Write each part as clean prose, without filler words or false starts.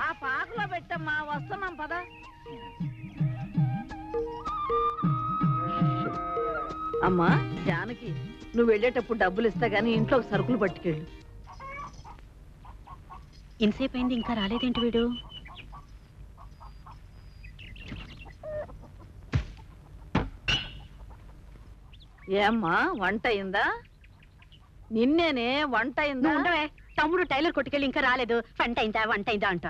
ఆ పాకలో పెట్టమ్మా, వస్తున్నాం పదా. అమ్మా జానకి, నువ్వు వెళ్ళేటప్పుడు డబ్బులు ఇస్తా గానీ ఇంట్లోకి సరుకులు పట్టుకెళ్ళు. ఇంతసేపు అయింది, ఇంకా రాలేదేంటి వీడు? ఏమ్మా వంట అయిందా? నిన్నేనే వంట అయిందా? తమ్ముడు టైలర్ కొట్టుకెళ్ళి ఇంకా రాలేదు. వంట అయిందా వంట అయిందా అంట.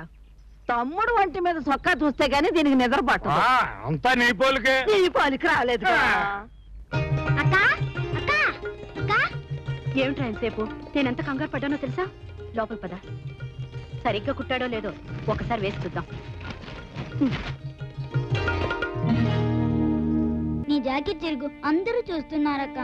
తమ్ముడు వంటి మీద సొక్కా చూస్తే గానీ దీనికి నిద్ర పట్టదు. అంతా నీ పోలికే. నీ పోలికి రాలేదు. ఏమిట్రా ఎంతసేపు? నేనెంత కంగారు పడ్డానో తెలుసా? లోపల పద. సరిగ్గా కుట్టాడో లేదో ఒకసారి వేసి చూద్దాం. నీ జాకెట్ తిరుగు, అందరూ చూస్తున్నారక్క.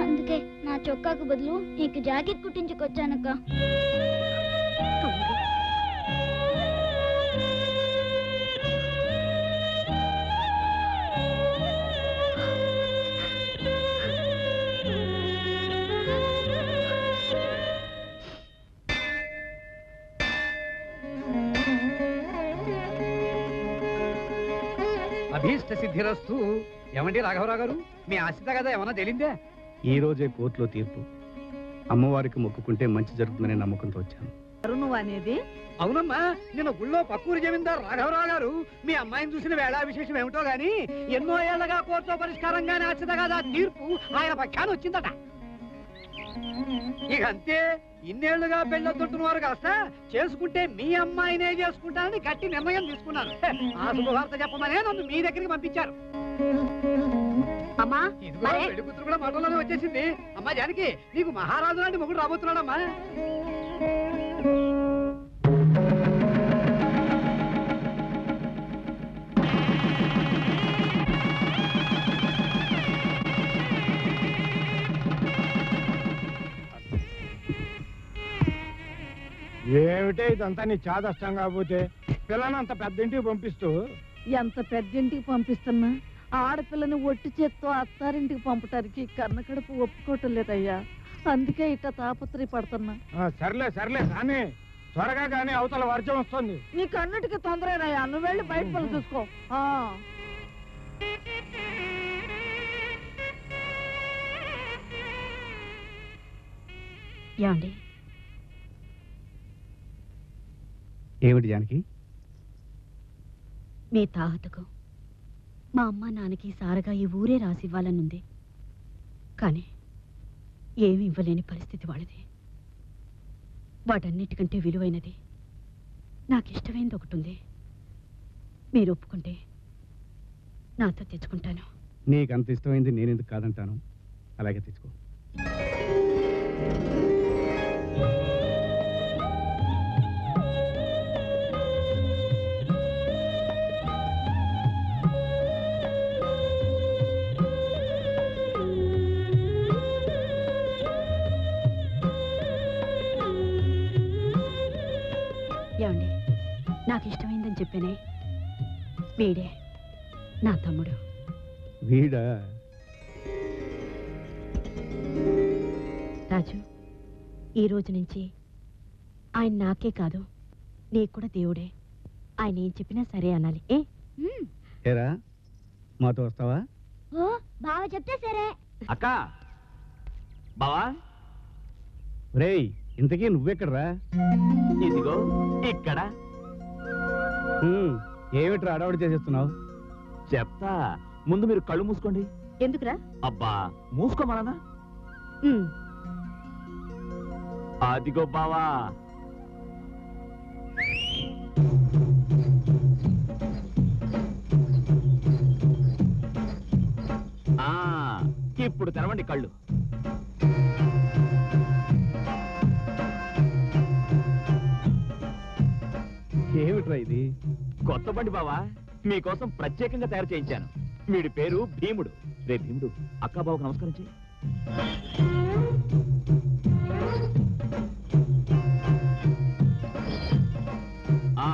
అందుకే నా చొక్కాకు బదులు నీకు జాకెట్ కుట్టించుకొచ్చానక్క. అభీష్ట సిద్ధిరస్తు. ఏమండి రాఘవరావు గారు, మీ ఆశిత కదా ఏమన్నా తెలిందే? ఈ రోజే కోర్టులో తీర్పు. అమ్మవారికి మొక్కుకుంటే మంచి జరుగుతుందనే నమ్మకంతో వచ్చాను. నువ్వు అనేది? అవునమ్మా, నిన్న గుళ్ళో పక్కూరు జమీందారు రాఘవరావు గారు మీ అమ్మాయిని చూసిన వేళ విశేషం ఏమిటో గాని ఎన్నో ఏళ్లగా కోర్టులో పరిష్కారంగానే ఆశిత కదా తీర్పు ఆయన పక్షాన్ని వచ్చిందట. ఇక అంతే, ఇన్నేళ్లుగా పెళ్ళొద్దుంటున్న వారు కాస్త చేసుకుంటే మీ అమ్మాయినే చేసుకుంటానని గట్టి నిర్ణయం తీసుకున్నాను. ఆ శుభవార్త చెప్పమనే నన్ను మీ దగ్గరికి పంపించారు. అమ్మా పెళ్లి కూతురు కూడా మాటల్లోనే వచ్చేసింది. అమ్మా జానకి, నీకు మహారాజు లాంటి మొగుడు రాబోతున్నాడమ్మా. ఏమిటే ఇదంతా నీ చాదష్టం కాకపోతే పిల్లనంత పెద్ద ఇంటికి పంపిస్తూ. ఎంత పెద్దింటికి పంపిస్తున్నా ఆడపిల్లని ఒట్టి చేత్తో అత్తారింటికి పంపటానికి కన్న కడుపు ఒప్పుకోవటం లేదయ్యా. అందుకే ఇట్లా తాపత్రయపడుతున్నా. సర్లే సర్లే కానీ త్వరగా కానీ అవతల వర్షం వస్తుంది. నీకు అన్నిటికీ తొందరేనయ్యా, నువ్వు వెళ్ళి బయట పనులు చూసుకో. ఏమండి? ఏమిటి జానకి? మీ తాహతకు మా అమ్మ నాన్నకి సారగా ఈ ఊరే రాసివ్వాలనుంది. కానీ ఏమి ఇవ్వలేని పరిస్థితి వాళ్ళది. వాటన్నిటికంటే విలువైనది నాకిష్టమైనది ఒకటి ఉంది. మీరు ఒప్పుకుంటే నాతో తెచ్చుకుంటాను. నీకంత ఇష్టమైంది నేనెందుకు కాదంటాను. అలాగే తెచ్చుకో. ఏమండి, నాకు ఇష్టమైందని చెప్పానే, వీడే నా తమ్ముడు. వీడా? రాజు, ఈ రోజు నుంచి ఆయన నాకే కాదు నీకు కూడా దేవుడే. ఆయన ఏం చెప్పినా సరే అనాలి. ఏరా, మాతో వస్తావా? ఓ బావ చెప్తే సరే. అక్క, బావా, రేయ్, ఇంతకీ నువ్వెక్కడరా? ఇదిగో ఇక్కడ. ఏమిట్రా అడవాడు చేసేస్తున్నావు? చెప్తా, ముందు మీరు కళ్ళు మూసుకోండి. ఎందుకురా? అబ్బా, మూసుకోమన్నా. అదిగో బావా. ఇప్పుడు తెరవండి కళ్ళు. ఏమిట్రా ఇది? కొత్త బండి బావా, మీకోసం ప్రత్యేకంగా తయారు చేయించాను. వీడి పేరు భీముడు. రే భీముడు, అక్కా బావకు నమస్కరించి.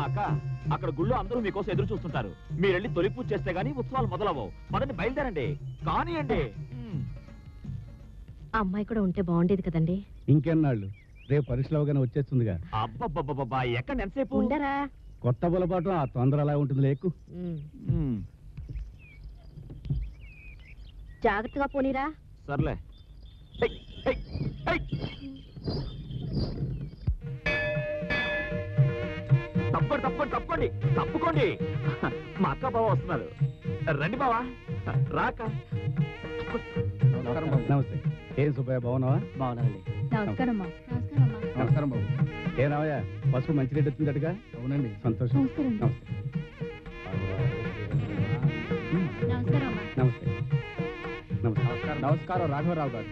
అక్క, అక్కడ గుళ్ళో అందరూ మీకోసం ఎదురు చూస్తుంటారు. మీరెళ్ళి తొలి పూజ చేస్తే గానీ ఉత్సవాలు మొదలవవు. పదండి, బయలుదేరండి. కానియండి. ఆ అమ్మాయి కూడా ఉంటే బాగుండేది కదండి. ఇంకెన్నాళ్ళు? రేపు పరీక్షలు అవగానే వచ్చేస్తుందిగా. అబ్బబ్బబ్బబ్బా ఎక్కడ ఎంతసేపు? ఉండరా? కొత్త బలపాటు ఆ తొందర అలా ఉంటుంది లేకు. జాగ్రత్తగా పోనీరా. సర్లే. తప్పండి తప్పండి తప్పండి తప్పుకోండి. మా అక్క బావ వస్తున్నారు. రండి బావా. రాక. నమస్తే. ఏం సుబ్బయ్య, బాగున్నావా? బాగున్నానండి. నమస్కారం. నమస్కారం బాబు. ఏ రావయ్య, పసుపు మంచి రేటు వచ్చిందటగా? అవునండి, సంతోషం. నమస్తే. నమస్తే. నమస్కారం. నమస్కారం రాఘవరావు గారు.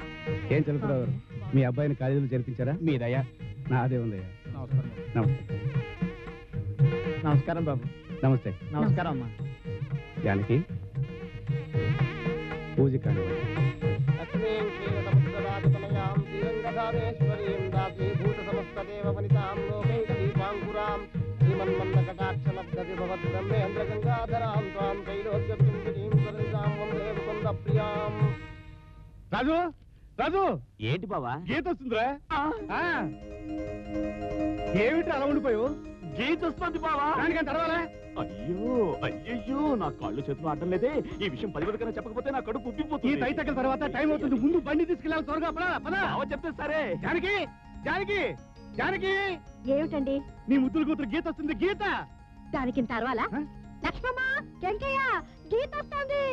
ఏం చదువుతురావు గారు, మీ అబ్బాయిని కాలేజీలో చేర్పించారా? మీదయ్యా. నాదే ఉందయ్యా. నమస్తే. నమస్కారం బాబు. నమస్తే. నమస్కారం అమ్మా. జానకి, పూజ కాని రాజు. రాజు, ఏంటి బావా? గీత వస్తుందిరా. ఏమిటి అలా ఉండిపోయావు? గీత వస్తుంది బావా. దానికంత అరవాలా? అయ్యో అయ్యయ్యో, నా కాళ్ళు చేతులు ఆడడం లేదే. ఈ విషయం 10 మందికన్నా చెప్పకపోతే నా కడుపు ఈ ఉబ్బిపోతుంది. తై తగ్గల తర్వాత టైం అవుతుంది. ముందు బండి తీసుకెళ్ళాలి, త్వరగా పద పద. బావ చెప్తే సరే. జానకి, జానకి, జానకి, ఏమిటండి? నీ ముద్దుల కూతురు గీత వస్తుంది. గీత దానికి తర్వాలా? ఆ? లక్ష్మమ్మ, వెంకయ్య, గీత వస్తుంది.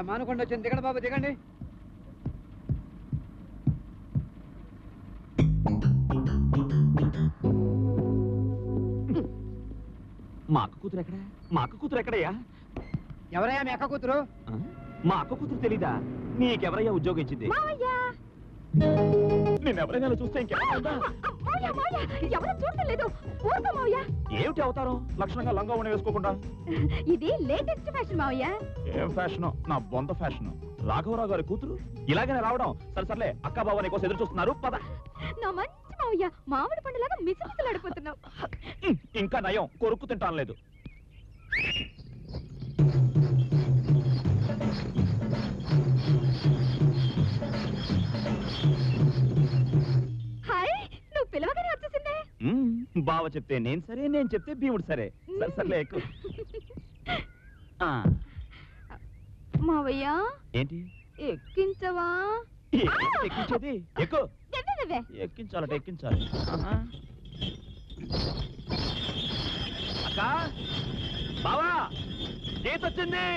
మానుకొండ వచ్చింది. దిగండి బాబు, దిగండి. మా అక్క కూతురు ఎక్కడా? మా అక్క కూతురు ఎక్కడయ్యా? ఎవరయ్యా మీ అక్క కూతురు? ఆ? మా అక్క కూతురు తెలీదా? నీకెవరయ్యా ఉద్యోగం ఇచ్చింది? నేను ఎవరైనా చూస్తే ఇంకెవరైనా? ఎవరు చూడలేదు. ఏమిటి అవతారం? లక్షణంగా లంగా ఉండి వేసుకోకుండా. ఇది లేటెస్ట్ ఫ్యాషన్ మావయ్య. ఏం ఫ్యాషన్? నా బొంద ఫ్యాషన్. రాఘవరావు గారి కూతురు ఇలాగనే రావడం. సరే అక్క బావ నీకోసం ఎదురు చూస్తున్నారు. పద. నా మంచి మావయ్య, మామిడి పండులాగా మిసమిసలాడిపోతున్నావు. ఇంకా నయం, కొరుక్కు తింటాను లేదు. హాయ్, నువ్వు పిలవగానే వచ్చేసిందే. బావ చెప్తే నేను సరే, నేను చెప్తే భీముడు సరే. సర్లే ఎక్కు. మావయ్య, ఏంటి ఎక్కించవా? ఎక్కించేది? ఎక్కు. ఎక్కించాలట, ఎక్కించాలి. అక్క బావా, గీత వచ్చింది.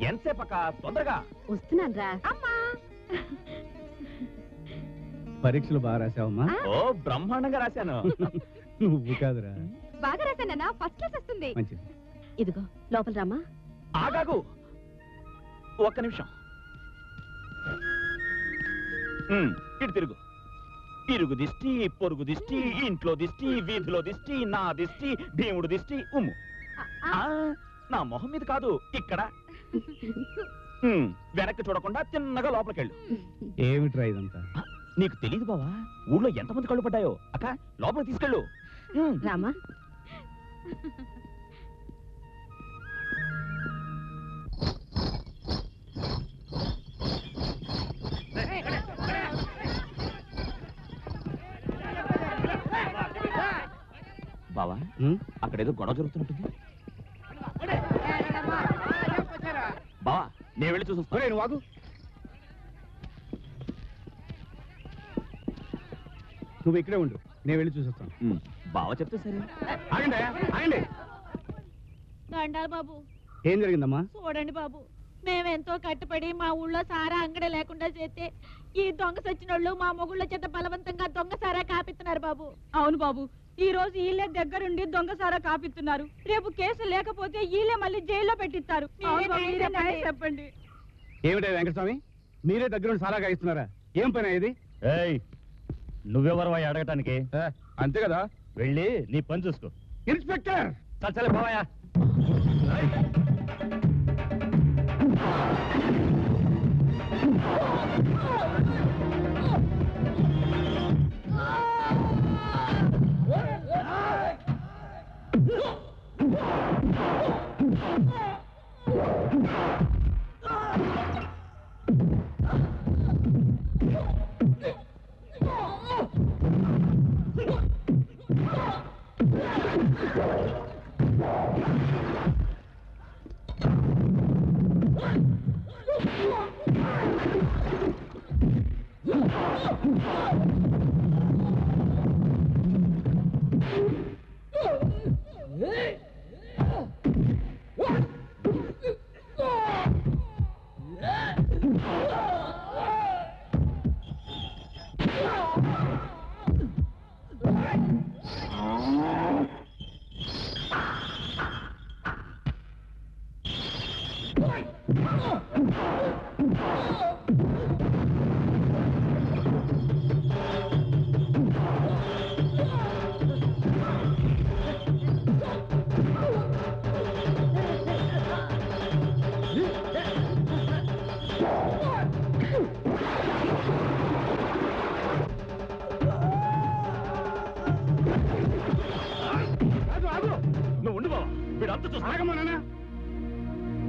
ఎంతసేపు అక్క? తొందరగా వస్తున్నాను రా. పరీక్షలు బాగా రాసావమ్మా? ఓ బ్రహ్మాండంగా రాశాను. నువ్వు కాదురా. బాగా రాశానన్నా, ఫస్ట్ క్లాస్ వస్తుంది. మంచిది. ఇదిగో లోపల రామా. ఆగాగు, ఒక్క నిమిషం. ఇటు తిరుగు. ఇరుగు దిష్టి, పొరుగు దిష్టి, ఇంట్లో దిష్టి, వీధిలో దిష్టి, నా దిష్టి, భీముడు దిష్టి. ఉమ్ము. నా మొహం మీద కాదు, ఇక్కడ. వెనక్కి చూడకుండా తిన్నగా లోపలికెళ్ళు. ఏమిట్రా ఇదంతా? నీకు తెలీదు బావా, ఊళ్ళో ఎంతమంది కళ్ళు పడ్డాయో. అక్క లోపలికి తీసుకెళ్ళు. రామా. బావా, అక్కడేదో గొడవ జరుగుతున్నట్టుంది. బావా, నేను వెళ్ళి చూసొస్తా. నువ్వు ఆగు. నువ్వు ఇక్కడే ఉండు, నేను వెళ్ళి చూసొస్తాను. బావ చెప్తే సరే. ఆగండి, ఆగండి. దండాలు బాబు. ఏం జరిగిందమ్మా? చూడండి బాబు, మేమెంతో కట్టుబడి మా ఊళ్ళో సారా అంగడి లేకుండా చేస్తే ఈ దొంగ సచ్చినోళ్ళు మా మొగుళ్ళ చేత బలవంతంగా దొంగ సారా కాపిస్తున్నారు బాబు. అవును బాబు, ఈ రోజు ఈలే దగ్గరుండి దొంగ సారా కాపిస్తున్నారు. రేపు కేసు లేకపోతే ఈలే మళ్ళీ జైల్లో పెట్టిస్తారు. చెప్పండి. ఏమిటా వెంకటస్వామి, మీరే దగ్గరుండి సారా కాయిస్తున్నారా? ఏం పని ఇది? నువ్వెవరు అడగటానికి? అంతే కదా, వెళ్ళి నీ పని చూసుకో. ఇన్స్పెక్టర్. చలే బావయ్యా. నువ్వు ఉండు బావా, వీడంతా చూస్తా. ఆగమన్నా,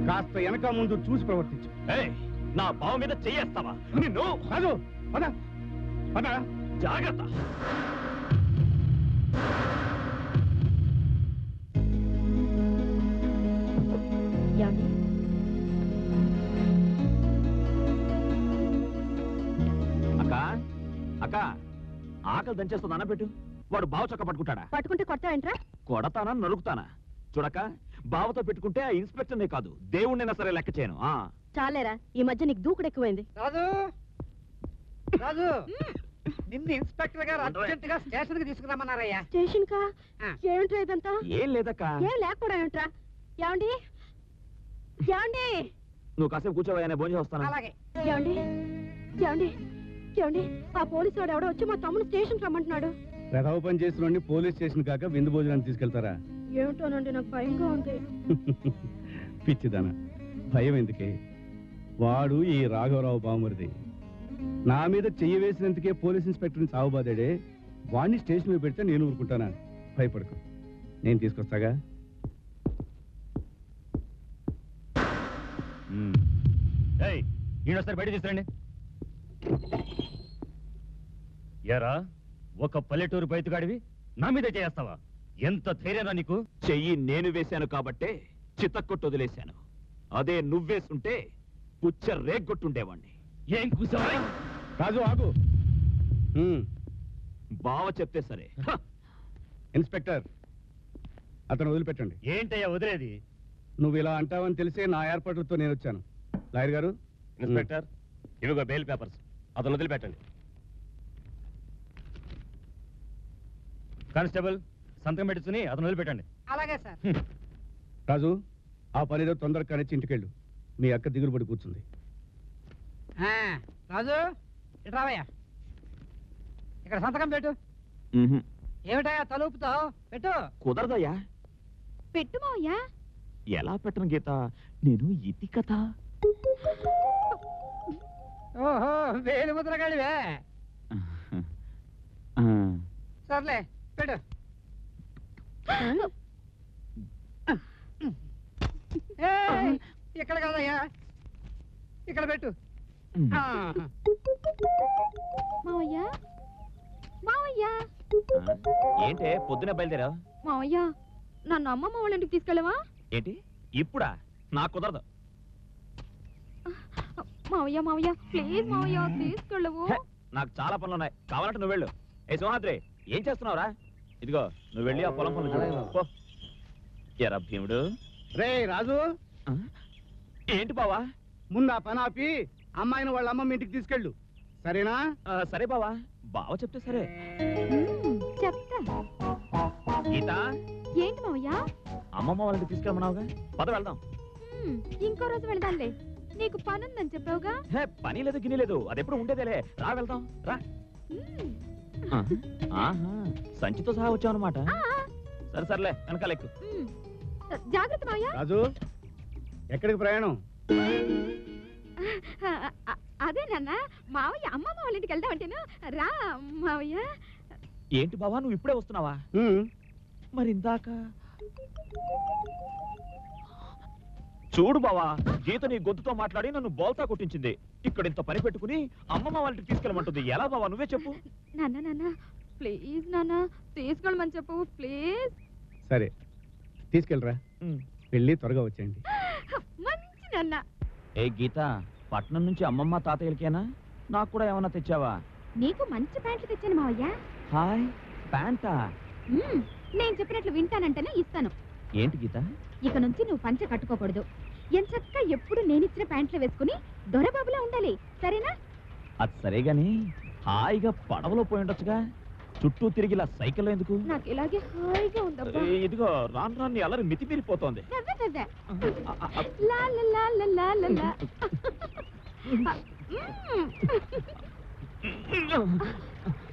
కాస్త వెనక ముందు చూసి ప్రవర్తించు. ఏయ్, నా బావ మీద చెయ్యేస్తావా నిన్ను? రాజు పద పద. జాగ్రత్త. అక్క అక్క, ఆకలి దంచేస్తుంది అన్నపెట్టు. వాడు బావ చక్క పట్టుకుంటాడా? పట్టుకుంటే కొడతావేంట్రా? కొడతానా నరుకుతానా? చూడక, బావతో పెట్టుకుంటే ఆ ఇన్స్పెక్టర్నే కాదు దేవుణ్ణైనా సరే లెక్క చేయను. చాలేరా, ఈ మధ్య నీకు దూకుడు ఎక్కువైంది. రాజు రాజు, నిన్ను ఇన్స్పెక్టర్ గారు అర్జెంట్ గా స్టేషన్ కి తీసుకురామన్నారయ్యా. స్టేషన్ కా? ఆ. ఏమిట్రా ఇదంతా? ఏం లేదక్క. ఏం లేకపోవడం ఏమిట్రా? ఏమండి ఏమండి నువ్వు కాసేపు కూర్చోవయ్యా, నేను భోజనం వస్తాను. అలాగే. ఏమండి ఏమండి ఏమండి, ఆ పోలీసు వాడు ఎవడో వచ్చి మా తమ్ముడు స్టేషన్ రమ్మంటున్నాడు. ప్రథమ పని చేసిన పోలీస్ స్టేషన్ కాక విందు భోజనాన్ని తీసుకెళ్తారా? ఏమిటోనండి, నాకు భయంగా ఉంది. పిచ్చిదానా, భయం ఎందుకే? వాడు ఈ రాఘవరావు బావమరిది. నా మీద చెయ్యి వేసినందుకే పోలీస్ ఇన్స్పెక్టర్ని సాగుబాదాడే. వాడిని స్టేషన్ మీద పెడితే నేను ఊరుకుంటానా? భయపడకు, నేను తీసుకొస్తాగా. ఈయనొస్తారు బయట తీసుకురండి. ఎరా, ఒక పల్లెటూరు బయటగాడివి నా మీద చేస్తావా? ఎంత ధైర్యం నీకు? చెయ్యి నేను వేశాను కాబట్టే చిత్తకొట్టు వదిలేశాను. అదే నువ్వేసుంటే పుచ్చ రేగొట్టుండేవాణ్ణి. ఏం కూసావా? రాజు ఆగు. బావ చెప్తే సరే. ఇన్స్పెక్టర్, అతను వదిలిపెట్టండి. ఏంటయ్యా వదిలేది? నువ్వు ఇలా అంటావని తెలిసే నా ఏర్పాట్లతో నేను వచ్చాను. లాయర్ గారు. ఇన్స్పెక్టర్, ఇవిగో బెయిల్ పేపర్స్. అతను వదిలిపెట్టండి. కానిస్టేబుల్, సంతకం పెట్టుకుని అతను వదిలిపెట్టండి. అలాగే సార్. రాజు, ఆ పనిలో తొందరగా కనిచ్చి ఇంటికెళ్ళు. మీ అక్క దిగులు పడి కూర్చుంది. రాజు, ఇటు రావయ్యా. ఇక్కడ సంతకం పెట్టు. ఏమిటయ్యా తలుపుతావు? పెట్టు. కుదరదయ్యా. పెట్టు మావయ్యా. ఎలా పెట్టను గీత, నేను ఇది కదా. ఓహో, వేలు ముద్రగాడివే. సర్లే, పెట్టు. ఇక్కడ కదయ్యా, ఇక్కడ పెట్టు. మావయ్య మావయ్య ఏంటే పొద్దునే బయలుదేరావు? మావయ్య, నన్ను అమ్మమ్మ వాళ్ళ ఇంటికి తీసుకెళ్ళవా? ఏంటి ఇప్పుడా? నాకు కుదరదు. మావయ్య మావయ్య, ప్లీజ్ మావయ్య, తీసుకెళ్ళవు. హే, నాకు చాలా పనులు ఉన్నాయి, కావాలంటే నువ్వు వెళ్ళు. ఏ సింహాద్రి, ఏం చేస్తున్నావురా? ఇదిగో నువ్వు వెళ్ళి ఆ పొలం పనులు చూడు. పో. ఎరా భీముడు. రే రాజు, ఏంటి బావా? ముందు ఆ పని ఆపి అమ్మాయిని వాళ్ళ అమ్మమ్మ ఇంటికి తీసుకెళ్ళు, సరేనా? సరే బావా, బావ చెప్తే సరే. చెప్తా. గీత, ఏంటి మావయ్య? అమ్మమ్మ వాళ్ళకి తీసుకెళ్ళమన్నావుగా, పద వెళ్దాం. ఇంకో రోజు వెళ్దాంలే, నీకు పని ఉందని చెప్పావుగా. హే, పని లేదు గిని లేదు, అది ఎప్పుడు ఉండేదేలే. రా వెళ్దాం, రా. ఆహా, సంచితో సహా వచ్చావు అనమాట. సరే సర్లే, వెనకాల ఎక్కు. జాగ్రత్త మావయ్య. రాజు, ఎక్కడికి ప్రయాణం? అదే నాన్న, మావయ్య అమ్మమ్మ వాళ్ళ ఇంటికి వెళ్దామంటేను. రా మావయ్య. ఏంటి బావా, నువ్వు ఇప్పుడే వస్తున్నావా? మరి ఇందాక చూడు బావా, గీత నీ గొంతుతో మాట్లాడి నన్ను బోల్తా కొట్టించింది. ఇక్కడ ఇంత పని పెట్టుకుని అమ్మమ్మ వాళ్ళకి తీసుకెళ్ళమంటుంది. ఎలా బావా, నువ్వే చెప్పు. నాన్న నాన్న, ప్లీజ్ నాన్న తీసుకెళ్ళమని చెప్పు ప్లీజ్. సరే తీసుకెళ్ళరా, వెళ్ళి త్వరగా వచ్చేయండి. మంచి నాన్న. ఏ గీత, పట్నం నుంచి అమ్మమ్మ తాతయ్యలకేనా? నాకు కూడా ఏమన్నా తెచ్చావా? నీకు మంచి ప్యాంట్లు తెచ్చాను మావయ్య. హాయ్, ప్యాంటా? నేను చెప్పినట్లు వింటానంటేనే ఇస్తాను. ఏంటి గీత? ఇక నుంచి నువ్వు పంచ కట్టుకోకూడదు. ఎంచక్క ఎప్పుడు నేనిచ్చిన ప్యాంట్లు వేసుకుని దొరబాబులా ఉండాలి, సరేనా? అది సరే గాని హాయిగా పడవలో పోయి ఉండొచ్చుగా, చుట్టూ తిరిగి ఇలా సైకిల్లో ఎందుకు? నాకు ఇలాగే హాయిగా ఉందబ్బా. ఇదిగో రాను రాను అల్లరి మితిమీరిపోతోంది. లా లా లా లా లా లా లా.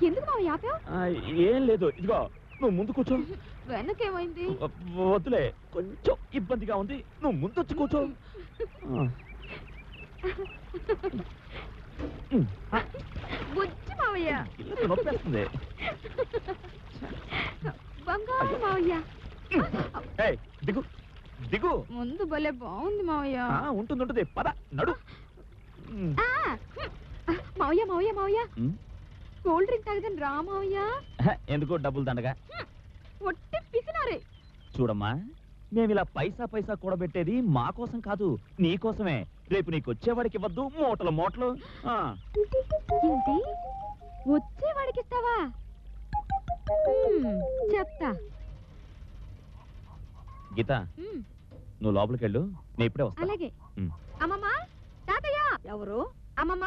ఎందుకు మావయ్య ఆపావు? ఏం లేదు, ఇదిగో నువ్వు ముందు కూర్చో. వెనకేమైంది? వద్దులే, కొంచెం ఇబ్బందిగా ఉంది, నువ్వు ముందొచ్చి కూర్చో. బుజ్జి మావయ్య. ఇల్లు నొప్పేస్తుంది. బంగారు మావయ్య. ఏయ్, దిగు దిగు. ముందు భలే బాగుంది మావయ్య. ఉంటుంది ఉంటుంది, పద నడు. మావయ్య మావయ్య మావయ్య, కూల్ డ్రింక్ తాగదని రా మావయ్య. ఎందుకో డబ్బులు దండగా. ఒట్టి పిసినారే. చూడమ్మా, మేము ఇలా పైసా పైసా కూడబెట్టేది మా కోసం కాదు, నీ కోసమే. రేపు నీకు వచ్చేవాడికి ఇవ్వద్దు మూటలు మూటలు. ఏంటి, వచ్చేవాడికి ఇస్తావా? చెప్తా. గీత, నువ్వు లోపలికి వెళ్ళు, నేను ఇప్పుడే వస్తా. అలాగే. అమ్మమ్మ, తాతయ్య. ఎవరు? అమ్మమ్మ.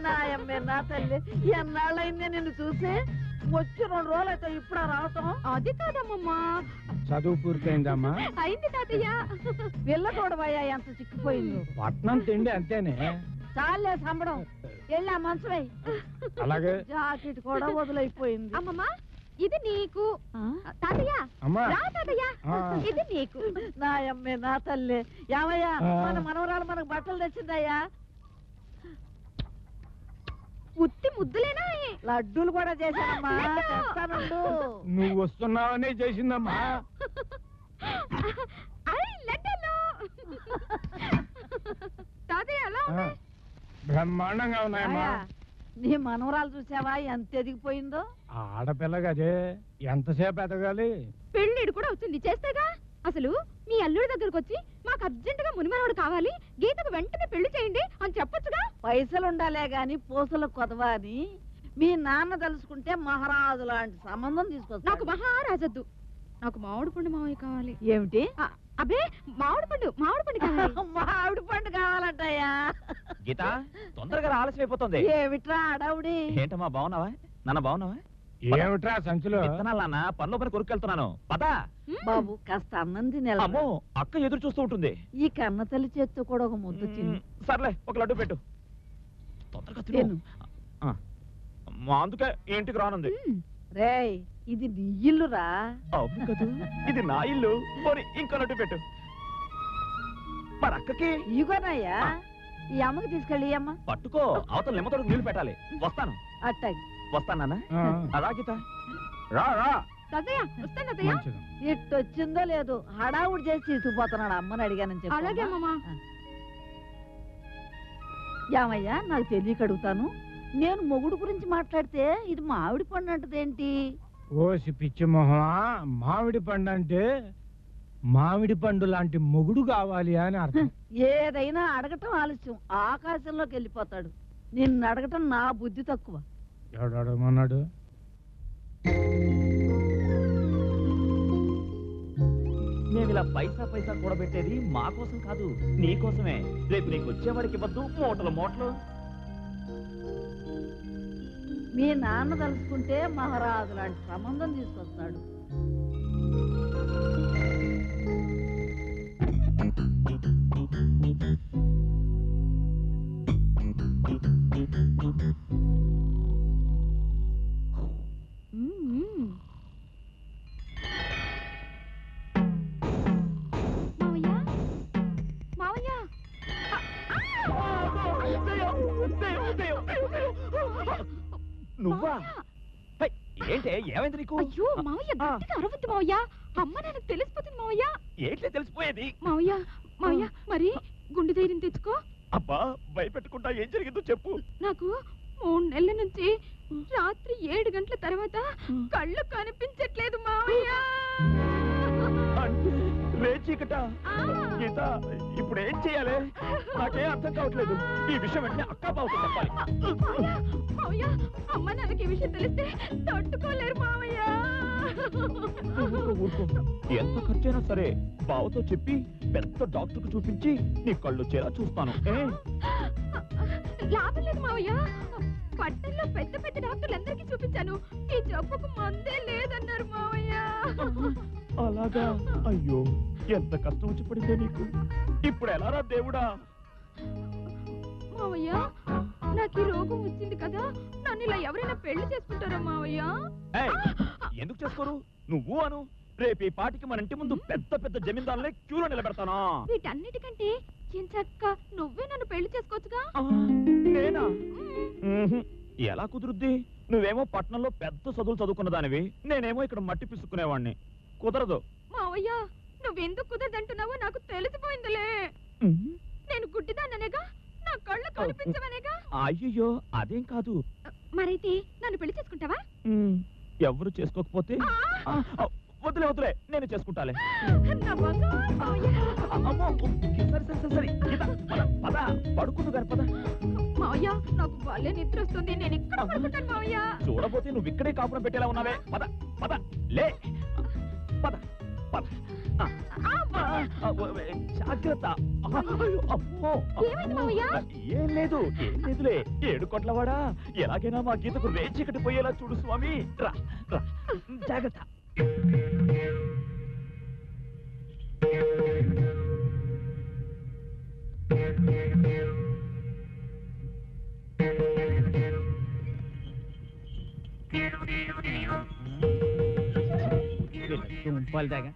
నాయమ్మే నా తల్లి, ఎన్నాళ్ళైందే నిన్ను చూసి. వచ్చి 2 రోజులు అయితే ఇప్పుడు రావటం. అది కాదమ్మమ్మా, చదువు పూర్తయిందమ్మా? అయింది తాతయ్య. పిల్ల చూడబోయా ఎంత చిక్కిపోయింది. పట్నం తిండి అంతేనే. చాలే సంబడం, వెళ్ళా మంచమై. అలాగే. జాకెట్ కూడా వదిలైపోయింది. అమ్మమ్మ, ఇది నీకు. తాతయ్య అమ్మా. రా తాతయ్య, ఇది నీకు. నాయమ్మే నా తల్లి. ఏమయ్యా, మన మనవరాలు మనకు బట్టలు తెచ్చిందయ్యా. ఉత్తి ముద్దులేనా? లడ్డూలు కూడా చేశానమ్మా, తెస్తానుండు. నువ్వు వస్తున్నావనే చేసిందమ్మా. తాతయ్య ఎలా ఉంది? బ్రహ్మాండంగా ఉన్నాయమ్మా. నీ మనవరాలు చూసావా ఎంత ఎదిగిపోయిందో? ఆడపిల్లగా అదే, ఎంతసేపు ఎదగాలి? పెళ్ళిడు కూడా వచ్చింది, చేస్తేగా. అసలు మీ అల్లుడి దగ్గరకు వచ్చి మాకు అర్జెంటుగా మునిమనోడు కావాలి, గీతకు వెంటనే పెళ్లి చేయండి అని చెప్పొచ్చుగా. పైసలు ఉండాలే గాని పూసలు కొదవా అని మీ నాన్న తలుసుకుంటే మహారాజు లాంటి సంబంధం తీసుకొస్తా. నాకు మహారాజద్దు, నాకు మామిడి పండు మావయ్య కావాలి. ఏమిటి? అబ్బే, మామిడి పండు కావాలి. మామిడి పండు కావాలంటయ్యా. గీత, తొందరగా ఆలస్యం అయిపోతుంది. ఏమిట్రా అడవుడి? ఏంటమ్మా, బాగున్నావా? నాన్న బాగున్నావా? ఏమిట్రా సంచులో? విత్తనాలు నాన్న, పనిలో పని కొరుకెళ్తున్నాను, పదా. బాబు కాస్త అన్నం తినే. అమ్మో, అక్క ఎదురు చూస్తూ ఉంటుంది. ఈ కన్న తల్లి చేత్తో కూడా ఒక ముద్దు తిను. సర్లే, ఒక లడ్డు పెట్టు. తొందరగా తిను. అందుకే ఇంటికి రానుంది. రేయ్, ఇది నీ ఇల్లురా. అవును కదా, ఇది నా ఇల్లు. పోనీ ఇంకో లడ్డు పెట్టు. మరి అక్కకి ఇగోనయ్యా, ఈ అమ్మకి తీసుకెళ్ళి అమ్మ. పట్టుకో, అవతల నిమ్మతోడు నీళ్లు పెట్టాలి. వస్తాను. అట్టాగి వస్తానా? అదా గీత, రా రా. తాతయ్య వస్తాను తాతయ్య. ఇట్టొచ్చిందో లేదు, హడావుడి చేసి తీసుకుపోతున్నాడు. అమ్మని అడిగానని చెప్పి. అలాగే అమ్మమ్మ. ఏమయ్యా, నాకు తెలియక అడుగుతాను, నేను మొగుడు గురించి మాట్లాడితే ఇది మామిడి పండు అంటదేంటి? ఓసి పిచ్చి మొహమా, మామిడి పండు అంటే మామిడి పండు లాంటి మొగుడు కావాలి అని అర్థం. ఏదైనా అడగటం ఆలస్యం, ఆకాశంలోకి వెళ్ళిపోతాడు. నిన్ను అడగటం నా బుద్ధి తక్కువ. ఎవడు అడగమన్నాడు? మేము ఇలా పైసా పైసా కూడబెట్టేది మా కోసం కాదు, నీ కోసమే. రేపు నీకు వచ్చేవాడికి ఇవ్వద్దు మూటలు మూటలు. మీ నాన్న తలుసుకుంటే మహారాజు లాంటి సంబంధం తీసుకొస్తాడు. నువ్వా? ఏంటే, ఏమైంది నీకు? అయ్యో మావయ్య, గట్టిగా అరవద్దు మావయ్య, అమ్మ నాకు తెలిసిపోతుంది మావయ్య. ఏంటి తెలిసిపోయేది? మావయ్య మావయ్య, మరి గుండె ధైర్యం తెచ్చుకో, అబ్బా భయపెట్టుకుంటా ఏం జరిగిందో చెప్పు. నాకు 3 నెలల నుంచి రాత్రి 7 గంటల తర్వాత కళ్ళు కనిపించట్లేదు మావయ్య. అంటే రేచీకట. గీత ఇప్పుడు ఏం చేయాలి? నాకేం అర్థం కావట్లేదు. ఈ విషయం వెంటనే అక్కా బావతో చెప్పాలి. మావయ్య, అమ్మ నాన్నకి ఈ విషయం తెలిస్తే తట్టుకోలేరు మావయ్య. ఊరుకో. ఎంత ఖర్చైనా సరే బావతో చెప్పి పెద్ద డాక్టర్కు చూపించి నీ కళ్ళు చేరా చూస్తాను. లాభం లేదు మావయ్య. పట్టణంలో పెద్ద పెద్ద డాక్టర్లందరికీ చూపించాను. ఈ జబ్బుకు మందే లేదన్నారు మావయ్య. అలాగా? అయ్యో ఎంత కష్టం వచ్చి పడిందే నీకు. ఇప్పుడు ఎలారా దేవుడా? మావయ్య, నాకు ఈ రోగం వచ్చింది కదా, నన్ను ఇలా ఎవరైనా పెళ్లి చేసుకుంటారా మావయ్య? ఎందుకు చేసుకోరు? నువ్వు అను. రేపు ఈ పాటికి మన ఇంటి ముందు పెద్ద పెద్ద జమీందారులే క్యూలో నిలబెడతానా? వీటన్నిటికంటే ఎంచక్క నువ్వే నన్ను పెళ్లి చేసుకోవచ్చుగా. నేనా? ఎలా కుదురుద్ది? నువ్వేమో పట్నంలో పెద్ద చదువులు చదువుకున్న దానివి, నేనేమో ఇక్కడ మట్టి పిసుకునేవాడిని. కుదరదు. మావయ్య, నువ్వెందుకు కుదరదంటున్నావో నాకు తెలిసిపోయిందిలే. నేను గుడ్డిదాన్ననేగా, నా కళ్ళు కనిపించవనేగా. అయ్యో అదేం కాదు. మరైతే నన్ను పెళ్లి చేసుకుంటావా? ఎవరు చేసుకోకపోతే వదిలే వదిలే, నేను చేసుకుంటాలే. సరే పడుకుందు గారు పద. మావయ్య, నాకు భలే నిద్ర వస్తుంది, నేను ఇక్కడ పడుకుంటాను మావయ్య. చూడబోతే నువ్వు ఇక్కడే కాపురం పెట్టేలా ఉన్నావే. పద పద లే, పద పద. జాగ్రత్త. ఏం లేదు ఏం లేదులే. 7 కోట్లవాడా, ఎలాగైనా మా గీతకు రేచీకటి పోయేలా చూడు స్వామి. రా రా, జాగ్రత్త. తుంపాలి దాకా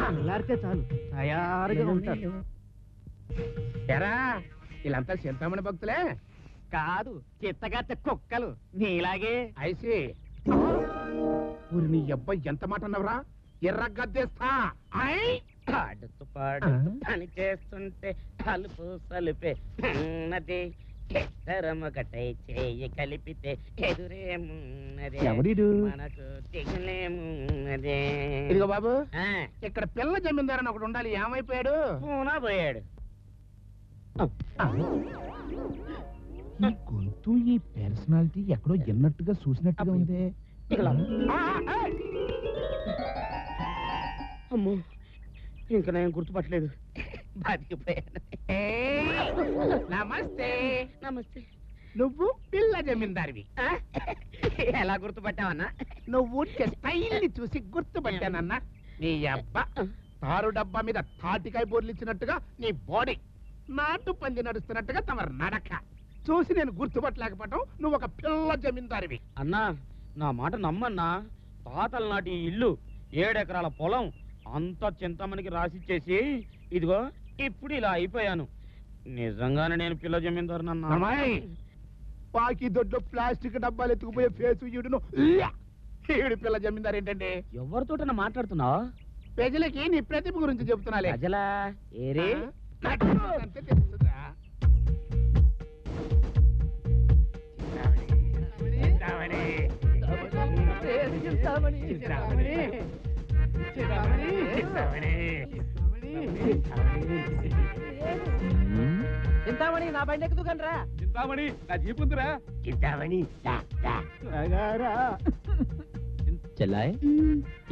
అల్లారితే చాలు తయారుగా ఉంటారు. ఎరా వీళ్ళంతా చింతామణి భక్తులే? కాదు, చిత్తగత్త కుక్కలు నీలాగే. ఐసి ఊరి నీ అబ్బాయి ఎంత మాట అన్నవరా? ఎర్ర గద్దేస్తా. పాడుతూ పాడుతూ పని చేస్తుంటే కలుపు సలుపే ఉన్నది. ఒకటై చేయి కలిపితే ఎదురేమున్నదే, మనకు దిగులేమున్నదే. ఇదిగో బాబు, ఇక్కడ పిల్ల జమీందారని ఒకడు ఉండాలి, ఏమైపోయాడు? పూనా పోయాడు. ఈ గొంతు, ఈ పర్సనాలిటీ ఎక్కడో ఎన్నట్టుగా చూసినట్టుగా ఉంది. అమ్మో, ఇంకా నేను గుర్తుపట్టలేదు, బతికిపోయాను. నమస్తే. నమస్తే. నువ్వు పిల్ల జమీందారివి. ఎలా గుర్తుపట్టావన్నా? నువ్వు స్టైల్ ని చూసి గుర్తుపట్టానన్నా. నీ అబ్బా తారు డబ్బా మీద తాటికాయ బోర్లిచ్చినట్టుగా నీ బాడీ, నాటు పంది నడుస్తున్నట్టుగా తమ నడక చూసి నేను గుర్తుపట్టలేకపోవటం. నువ్వు ఒక పిల్ల జమీందారివి. అన్నా, నా మాట నమ్మన్నా. తాతల నాటి ఇల్లు, 7 ఎకరాల పొలం అంతా చింతమనికి రాసిచ్చేసి ఇదిగో ఇప్పుడు ఇలా అయిపోయాను. నిజంగానే నేను పిల్ల జమీందారునన్నా. పాకి దొడ్లో ప్లాస్టిక్ డబ్బాలు ఎత్తుకుపోయే ఫేసు ఈడును. ఈడు పిల్ల జమీందారు ఏంటండి? ఎవరితోటన్నా మాట్లాడుతున్నావు? ప్రజలకి నీ ప్రతిభ గురించి చెప్తున్నాలే. ప్రజలా? ఏరే అంతే తెలుస్తుందా? చింతామణి, నా బండి ఎక్కుతుకండి రా. చింతామణి, నా జీప్ ఉందిరా. చింతామణి, చెల్లాయ్,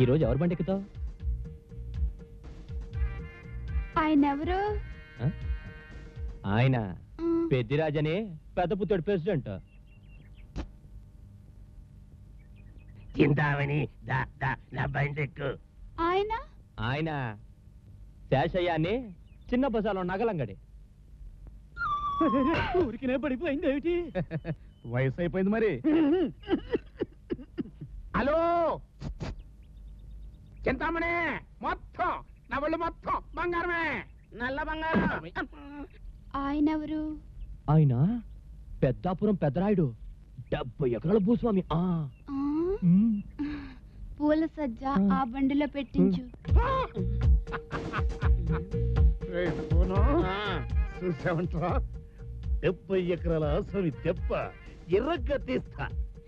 ఈరోజు ఎవరు బండి ఎక్కుతావు? ఆయన ఎవరు? ఆయన పెద్దిరాజని, పెద్ద పుత్తడి ప్రెసిడెంట్. చింతామణి, నా బండి ఎక్కు. ఆయన ఆయన శేషయ్యాన్ని చిన్న బజార్లో నగలంగడి. ఊరికినే పడిపోయింది ఏమిటి? వయసు అయిపోయింది మరి. హలో చింతామణి, మొత్తం నా వాళ్ళు మొత్తం బంగారమే, నల్ల బంగారం. ఆయన ఎవరు? ఆయన పెద్దాపురం పెద్దరాయుడు, 70 ఎకరాల భూస్వామి. పూల సజ్జ ఆ బండిలో పెట్టించు. చూసావంటరా, 70 ఎకరాల ఆసవి తెప్ప ఎర్రగా తీస్తా.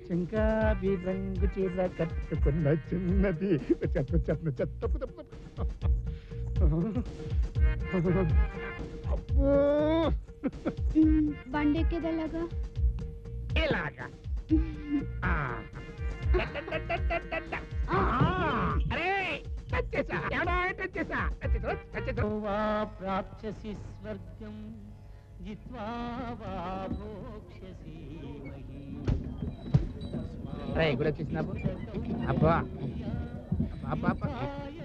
చెంకాబి రంగు చీర కట్టుకున్న చిన్నది అబ్బో బండెక్కేదలాగా ఇలాగా. అరే ప్రాప్స్యసి స్వర్గం జిత్వా వా భోక్ష్యసి మహీ. కూడా వచ్చేసిన అబ్బా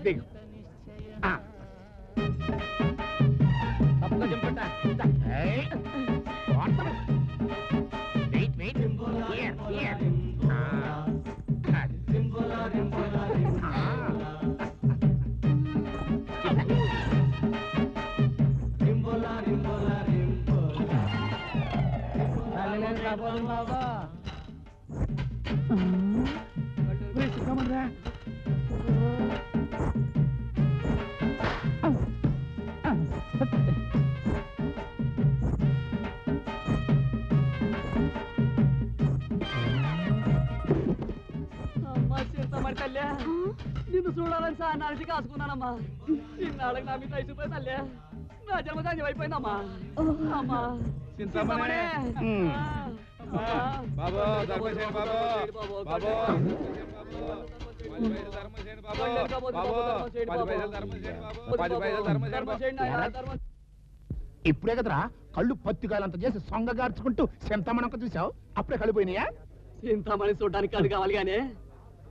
దిగు. నిన్ను చూడాలని సార్ నాటి కాసుకున్నానమ్మా. ఇన్నాళ్ళకి నా మీద అయిపోయి తల్లే నా జన్మధాన్యం అయిపోయిందమ్మా. అమ్మా చింతమనే ఇప్పుడే కదరా కళ్ళు పత్తికాయలంత చేసి సొంగగార్చుకుంటూ చింతమనొక్క చూసావు, అప్పుడే కళ్ళు పోయినాయా? చింతమని చూడడానికి అది కావాలి గానే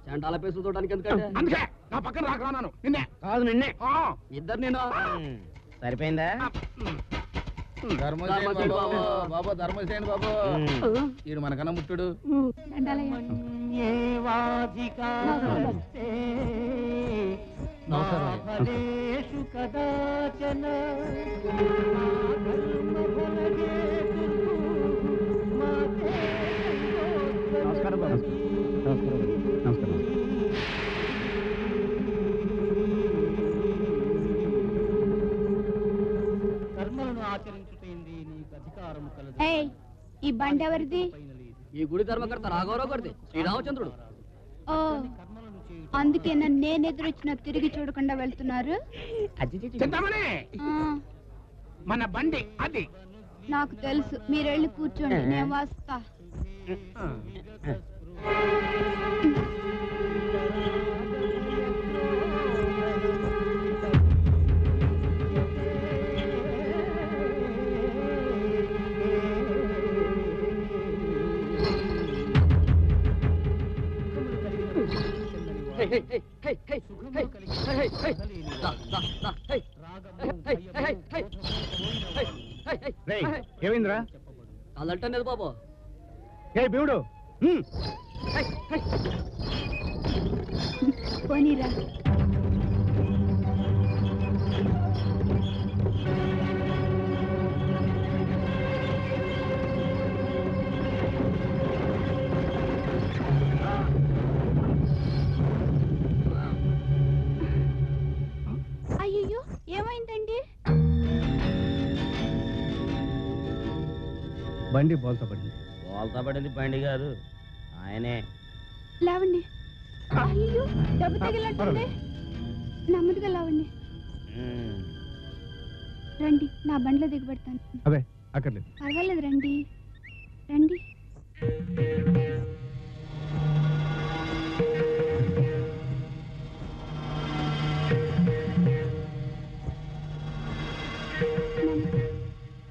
చండాల పేసు చూడడానికి ఎందుకంటే అందుకే నా పక్కన రాకరాను. నిన్నే కాదు నిన్నే ఇద్దరు నేను సరిపోయిందా? ధర్మసేన బాబు ధర్మసేన బాబు ఈడు మనకన్నా ముట్టుడు. నమస్కారం బాబు. నమస్కారం. ఈ బండి ఎవరిది? ఈ గుడి ధర్మకర్త రాఘవరావు గారిది, శ్రీరామచంద్రుడు. ఓ అందుకే నన్ను నేను ఎదురొచ్చిన తిరిగి చూడకుండా వెళ్తున్నారు. మన బండి అది. నాకు తెలుసు, మీరు వెళ్ళి కూర్చోండి, నేను వస్తా. ఏమైందిరా? అదంటలేదు బాబు. ఏ బీవుడు పోనీరా. అయ్యో ఏమైందండి? బండి బోల్తా పడింది. బోల్తా పడింది బండి కాదు, ఆయనే. లేవండి. అయ్యో దెబ్బ తగిలినట్టుంది. నెమ్మదిగా లేవండి. రండి, నా బండిలో దిగబెడతాను. అవే అక్కర్లేదు. పర్వాలేదు, రండి రండి.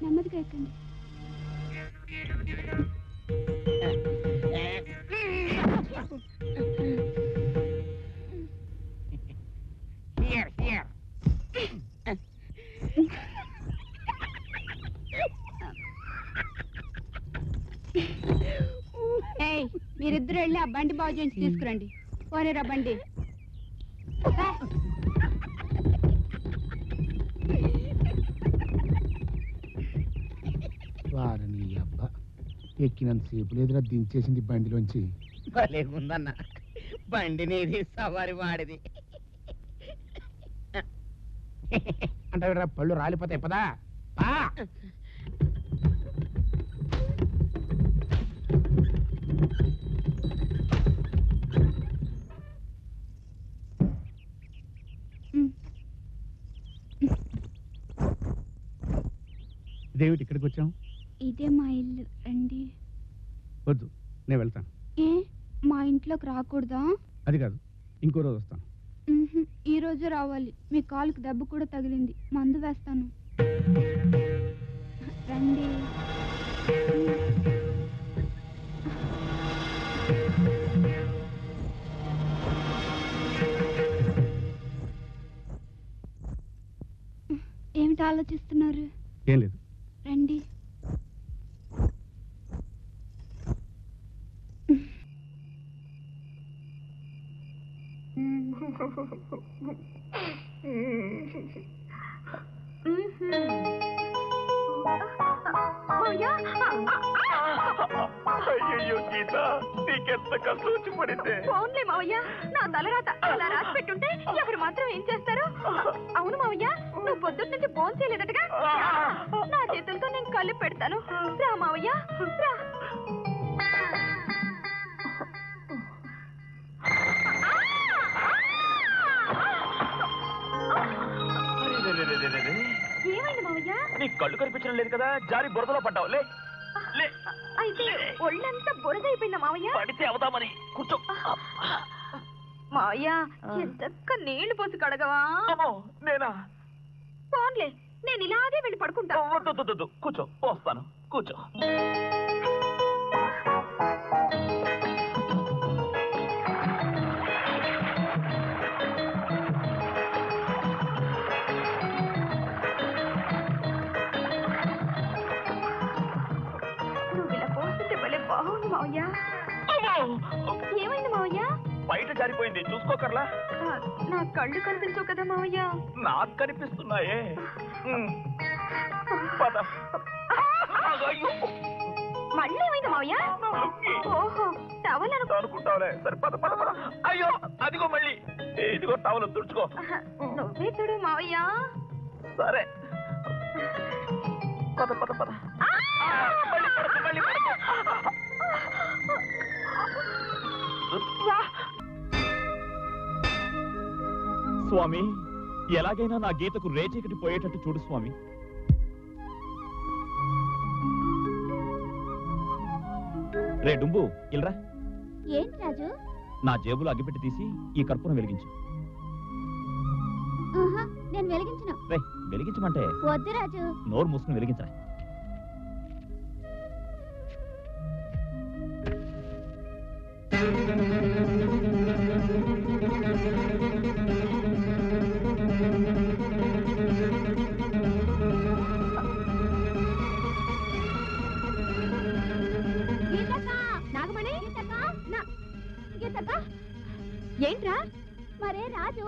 నెమ్మదిగా ఎక్కండి. మీరిద్దరు వెళ్ళి ఆ బండి బాగు చేయించి తీసుకురండి. పోనేరా బండి. వారిని అబ్బా ఎక్కినంత సేపు లేదురా దించేసింది బండిలోంచి. భలేగుందన్న బండి నీది, సవారి వాడిది. అంటే పళ్ళు రాలిపోతాయి పదా. ఇదేమిటి ఇక్కడికి వచ్చాం? ఇదే మా ఇల్లు, రండి. వద్దు, నేను వెళ్తాను. ఏ మా ఇంట్లోకి రాకూడదా? అది కాదు, ఇంకో రోజు వస్తాను. ఈ రోజు రావాలి. మీ కాలుకి దెబ్బ కూడా తగిలింది, మందు వేస్తాను. రండి. ఏమిటి ఆలోచిస్తున్నారు? ఏం లేదు. రండి. అయ్యో గీత, నీకెంత కష్టం వచ్చి పడింది. ఫోన్లే మావయ్య, నా తలరాత అలా రాసి పెట్టుంటే ఎవరు మాత్రం ఏం చేస్తారు? అవును మావయ్య, నువ్వు పొద్దున్న నుంచి ఫోన్ చేయలేదటగా. నా చేతులతో నేను కళ్ళు పెడతాను. రా మావయ్య, రా. ఏమైంది మావయ్య? నీ కళ్ళు కనిపించడం లేదు కదా, జారి బురదలో పడ్డావు. లే లే. అయితే ఒళ్ళంతా బురదైపోయిందా మావయ్య? పడితే అవుతామని కూర్చో. మావయ్య, ఎంతక్క నీళ్లు పోసి కడగవా? నేనా? ఫోన్లే, నేను ఇలాగే వెళ్ళి పడుకుంటా. వద్దు, కూర్చో, పోస్తాను, కూర్చో. నువ్వు ఇలా పోస్తుంటే భలే బాగుంది మావయ్య. ఏమైంది మావయ్య? బయట జారిపోయింది, చూసుకోకర్లా. నా కళ్ళు కనిపించవు కదా మావయ్య. నాకు కనిపిస్తున్నాయే. పద. మళ్ళీ ఏమైంది మావయ్య? ఓహో, టవల్ అనుకుంటావులే. సరే పద పద పద. అయ్యో, అదిగో మళ్ళీ. ఇదిగో టవల్ తుడుచుకో. నువ్వే చూడు మావయ్య. సరే పద పద పద. మళ్ళీ పడకు. స్వామి, ఎలాగైనా నా గీతకు రేచీకటి పోయేటట్టు చూడు స్వామి. రే డుంబు, ఇల్రా. ఏంటి రాజు? నా జేబులో అగ్గిపెట్టి తీసి ఈ కర్పూరం వెలిగించు. నేను వెలిగించను. రే, వెలిగించమంటే. వద్దు రాజు. నోరు మూసుకుని వెలిగించరా. నాగమణి, ఏంట్రా? మరే రాజు.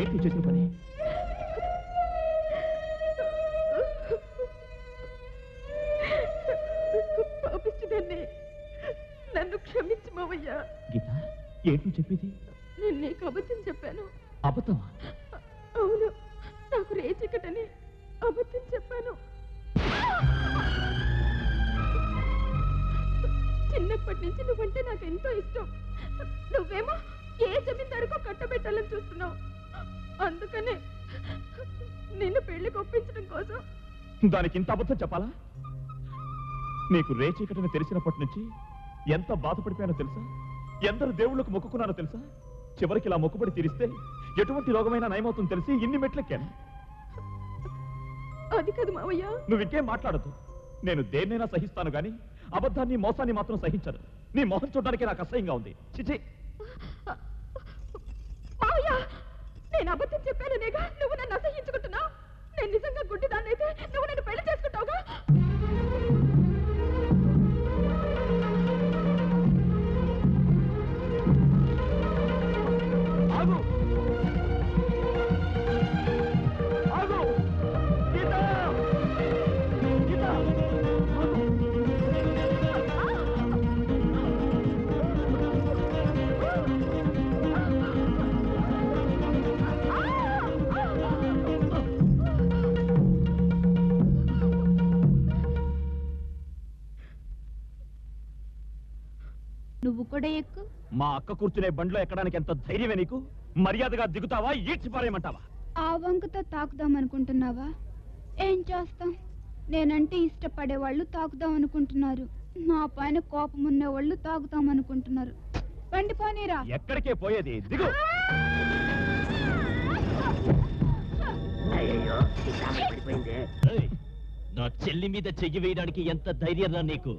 ఏంటి చేసిన పని? పాపిస్తుదాన్ని, నన్ను క్షమించు మావయ్య. గీత, ఏంటి చెప్పేది? నేను నీకు అబద్ధం చెప్పాను. అబద్ధమా? అవును, నాకు రేచికటని అబద్ధం చెప్పాను. చిన్నప్పటి నుంచి నువ్వంటే నాకు ఎంతో ఇష్టం. నువ్వేమో ఏ జమీందారుకో కట్టబెట్టాలని చూస్తున్నావు. అందుకనే నిన్ను పెళ్లికి ఒప్పించడం కోసం. దానికి ఇంత అబద్ధం చెప్పాలా? నీకు రేచీకటని తెలిసినప్పటి నుంచి ఎంత బాధపడిపోయానో తెలుసా? ఎందరు దేవుళ్ళకు మొక్కుకున్నానో తెలుసా? చివరికి ఇలా మొక్కుబడి తీరిస్తే ఎటువంటి రోగమైనా నయమవుతుంది తెలిసి ఇన్ని మెట్లెక్కాను. అది కాదు మావయ్య. నువ్వు ఇంకేం మాట్లాడదు. నేను దేన్నైనా సహిస్తాను గాని అబద్ధాన్ని మోసాన్ని మాత్రం సహించను. నీ మొహం చూడడానికి నాకు అసహ్యంగా ఉంది. చిచి. మావయ్య, నేను అబద్ధం చెప్పాననేగా నువ్వు నన్ను అసహించుకుంటున్నావు. నేను నిజంగా గుడ్డిదాన్నైతే నువ్వు నన్ను పెళ్లి చేసుకుంటావుగా. ఆగు ఆగు గీత గీత నువ్వు కూడా ఎక్కు. మా అక్క కూర్చునే బండ్లో ఎక్కడానికి ఎంత ధైర్యమే నీకు? మర్యాదగా దిగుతావా, ఈడ్చి పారేయమంటావా? ఆ వంకతో తాకుదాం అనుకుంటున్నావా? ఏం చేస్తాం, నేనంటే ఇష్టపడే వాళ్ళు తాకుదాం అనుకుంటున్నారు. నా పైన కోపం ఉన్న వాళ్ళు తాగుతాం అనుకుంటున్నారు. బండి పోనీరా. ఎక్కడికే పోయేది? దిగు. ఏయ్, నా చెల్లి మీద చెయ్యి వేయడానికి ఎంత ధైర్యం రా నీకు?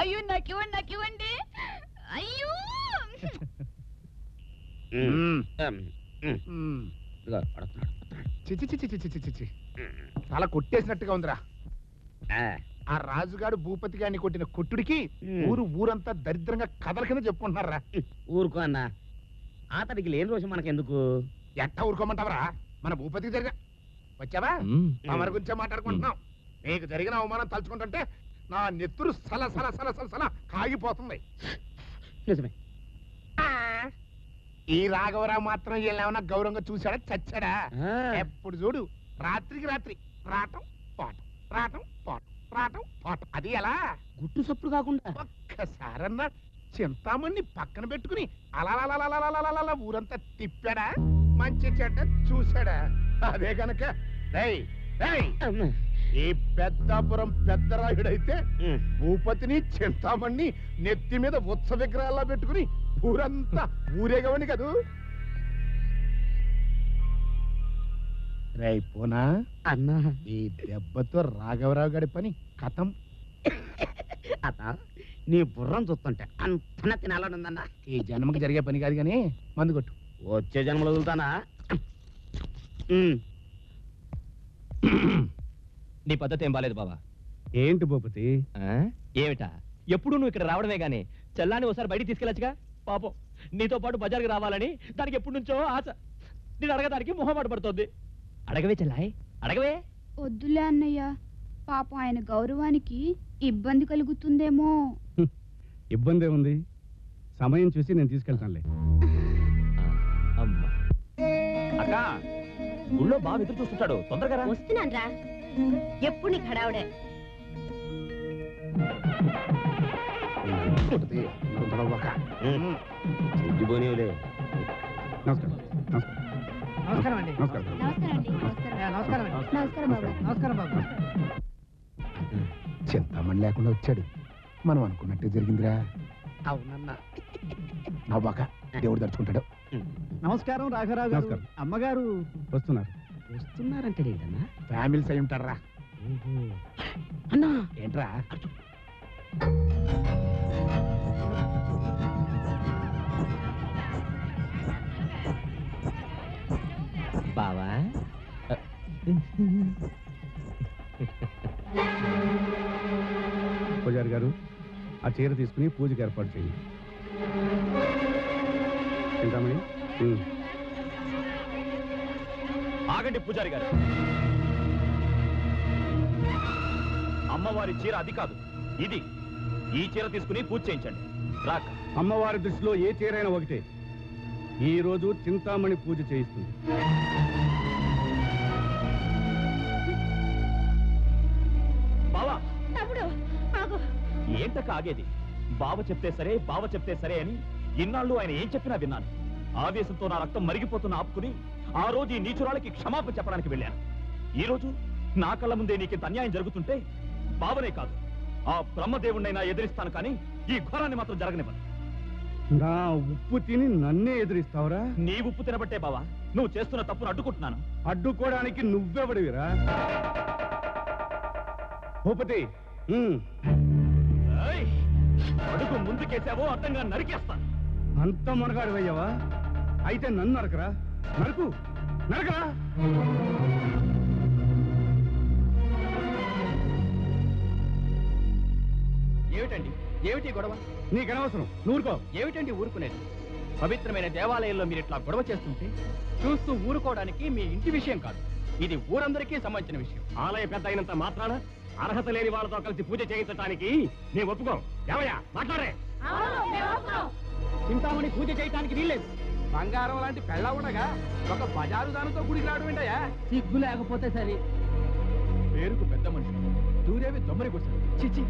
అయ్యో, నాకివ్వండి నాకివ్వండి. అయ్యో, చిచి చిచి చిచి చిచి చిచి. చాలా కొట్టేసినట్టుగా ఉందిరా. ఆ రాజుగాడు భూపతి గారిని కొట్టిన కొట్టుడికి ఊరంతా దరిద్రంగా కథల కింద చెప్పుకుంటున్నారా. ఊరుకో అన్న, అతడికి లేని రోజు మనకెందుకు? ఎట్టా ఊరుకోమంటావరా? మన భూపతికి జరిగా వచ్చావా? తమరి గురించే మాట్లాడుకుంటున్నాం. నీకు జరిగిన అవమానం తలుచుకుంటుంటే నా నెత్తురు సల సల సల సల సల కాగిపోతుంది. నిజమే. ఈ రాఘవరావు మాత్రం ఏమైనా గౌరవంగా చూశాడా చచ్చాడా? ఎప్పుడు చూడు రాత్రికి రాత్రి రాటం పాటం రాటం పాటం రాటం పాటం. అది ఎలా? గుట్టు సప్పుడు కాకుండా ఒక్కసారన్నా చింతామణ్ణి పక్కన పెట్టుకుని అలా ఊరంతా తిప్పాడా? మంచి చెడ్డ చూశాడా? అదే గనక ఈ పెద్దాపురం పెద్దరాయుడైతే భూపతిని చింతామణ్ణి నెత్తి మీద ఉత్సవ విగ్రహాల్లో పెట్టుకుని ఊరంతా ఊరేగవని కదూ. రేయ్ పోనా అన్నా, ఈ దెబ్బతో రాఘవరావు గారి పని కథం. అత నీ బుర్రం చూస్తుంటే అంతన తినాలనుందన్నా. ఈ జన్మకి జరిగే పని కాదు కానీ మందు కొట్టు. వచ్చే జన్మలో వదులుతానా? నీ పద్ధతి ఏం బాలేదు బాబా. ఏంటి భూపతి? ఏమిటా ఎప్పుడు నువ్వు ఇక్కడ రావడమే గానీ చెల్లాన్ని ఒకసారి బయటికి తీసుకెళ్ళచ్చుగా. పాపం నీతో పాటు బజార్కి రావాలని దానికి ఎప్పటి నుంచో ఆశ. నేను అడగడానికి మొహమాట పడుతోంది. అడగవే చెల్లాయ్, అడగవే. వద్దులే అన్నయ్య, పాపం ఆయన గౌరవానికి ఇబ్బంది కలుగుతుందేమో. ఇబ్బంది ఏముంది? సమయం చూసి నేను తీసుకెళ్తానులే. అమ్మా అక్క గుళ్ళో బాగా ఎదురు చూస్తుంటాడు, తొందరగా రా. వస్తున్నాను రా. ఎప్పుడు నీకు హడావుడే. నమస్కారం. నమస్కారం అండి. నమస్కారం. నమస్కారం అండి. నమస్కారం బాబు. నమస్కారం బాబు. చింతామణి లేకుండా వచ్చాడు. మనం అనుకున్నట్టే జరిగిందిరా. అవునన్నా. నవ్వాక దేవుడు తలుచుకుంటాడు. నమస్కారం రాఘవరావు గారు. నమస్కారం. అమ్మగారు వస్తున్నారు. వస్తున్నారంటే ఏంటన్నా? ఫ్యామిలీస్ అయి ఉంటారా? అన్నా ఏంట్రా? బావా పూజారి గారు ఆ చీర తీసుకుని పూజకి ఏర్పాటు చేయండి. చింతామణి. ఆగండి పూజారి గారు. అమ్మవారి చీర అది కాదు, ఇది. ఈ చీర తీసుకుని పూజ చేయించండి. రాక అమ్మవారి దృష్టిలో ఏ చీరైనా ఒకటే. ఈ రోజు చింతామణి పూజ చేయిస్తుంది. బావా తమ్ముడు ఆగు. ఏంటక్క ఆగేది? బావ చెప్తే సరే, బావ చెప్తే సరే అని ఇన్నాళ్ళు ఆయన ఏం చెప్పినా విన్నాను. ఆవేశంతో నా రక్తం మరిగిపోతున్న ఆపుకుని ఆ రోజు ఈ నీచురాలకి క్షమాపణ చెప్పడానికి వెళ్ళాను. ఈ రోజు నా కళ్ళ ముందే నీకింత అన్యాయం జరుగుతుంటే బావనే కాదు, ఆ బ్రహ్మదేవుణ్ణైనా ఎదిరిస్తాను, కానీ ఈ ఘోరాన్ని మాత్రం జరగనివ్వను. నా ఉప్పు తిని నన్నే ఎదురిస్తావురా? నీ ఉప్పు తినబట్టే బావా నువ్వు చేస్తున్న తప్పును అడ్డుకుంటున్నాను. అడ్డుకోవడానికి నువ్వెవడివిరా? భూపతి. ఏయ్! అడుగు ముందుకేసావో అర్థంగా నరికేస్తాను. అంత మునగాడివయ్యావా? అయితే నన్ను నరకరా? నరకు నరకరా? ఏమిటండి, ఏమిటి గొడవ? నీకనవసరం, నూరుకో. ఏమిటండి ఊరుకునేది? పవిత్రమైన దేవాలయంలో మీరు ఇట్లా గొడవ చేస్తుంటే చూస్తూ ఊరుకోవడానికి మీ ఇంటి విషయం కాదు, ఇది ఊరందరికీ సంబంధించిన విషయం. ఆలయ పెద్ద అయినంత మాత్రాన అర్హత లేని వాళ్ళతో కలిసి పూజ చేయించడానికి నేను ఒప్పుకోం. ఏమయ్యా మాట్లాడే? చింతామణి పూజ చేయడానికి వీల్లేదు. బంగారం లాంటి పెళ్ళ ఉండగా ఒక బజారు దానితో గుడికి రావడం ఏంటయ్యా? సిగ్గు లేకపోతే సరే. పేరుకు పెద్ద మనిషి, దూరేవి దొమ్మరి కూర్చొని చిచ్చి.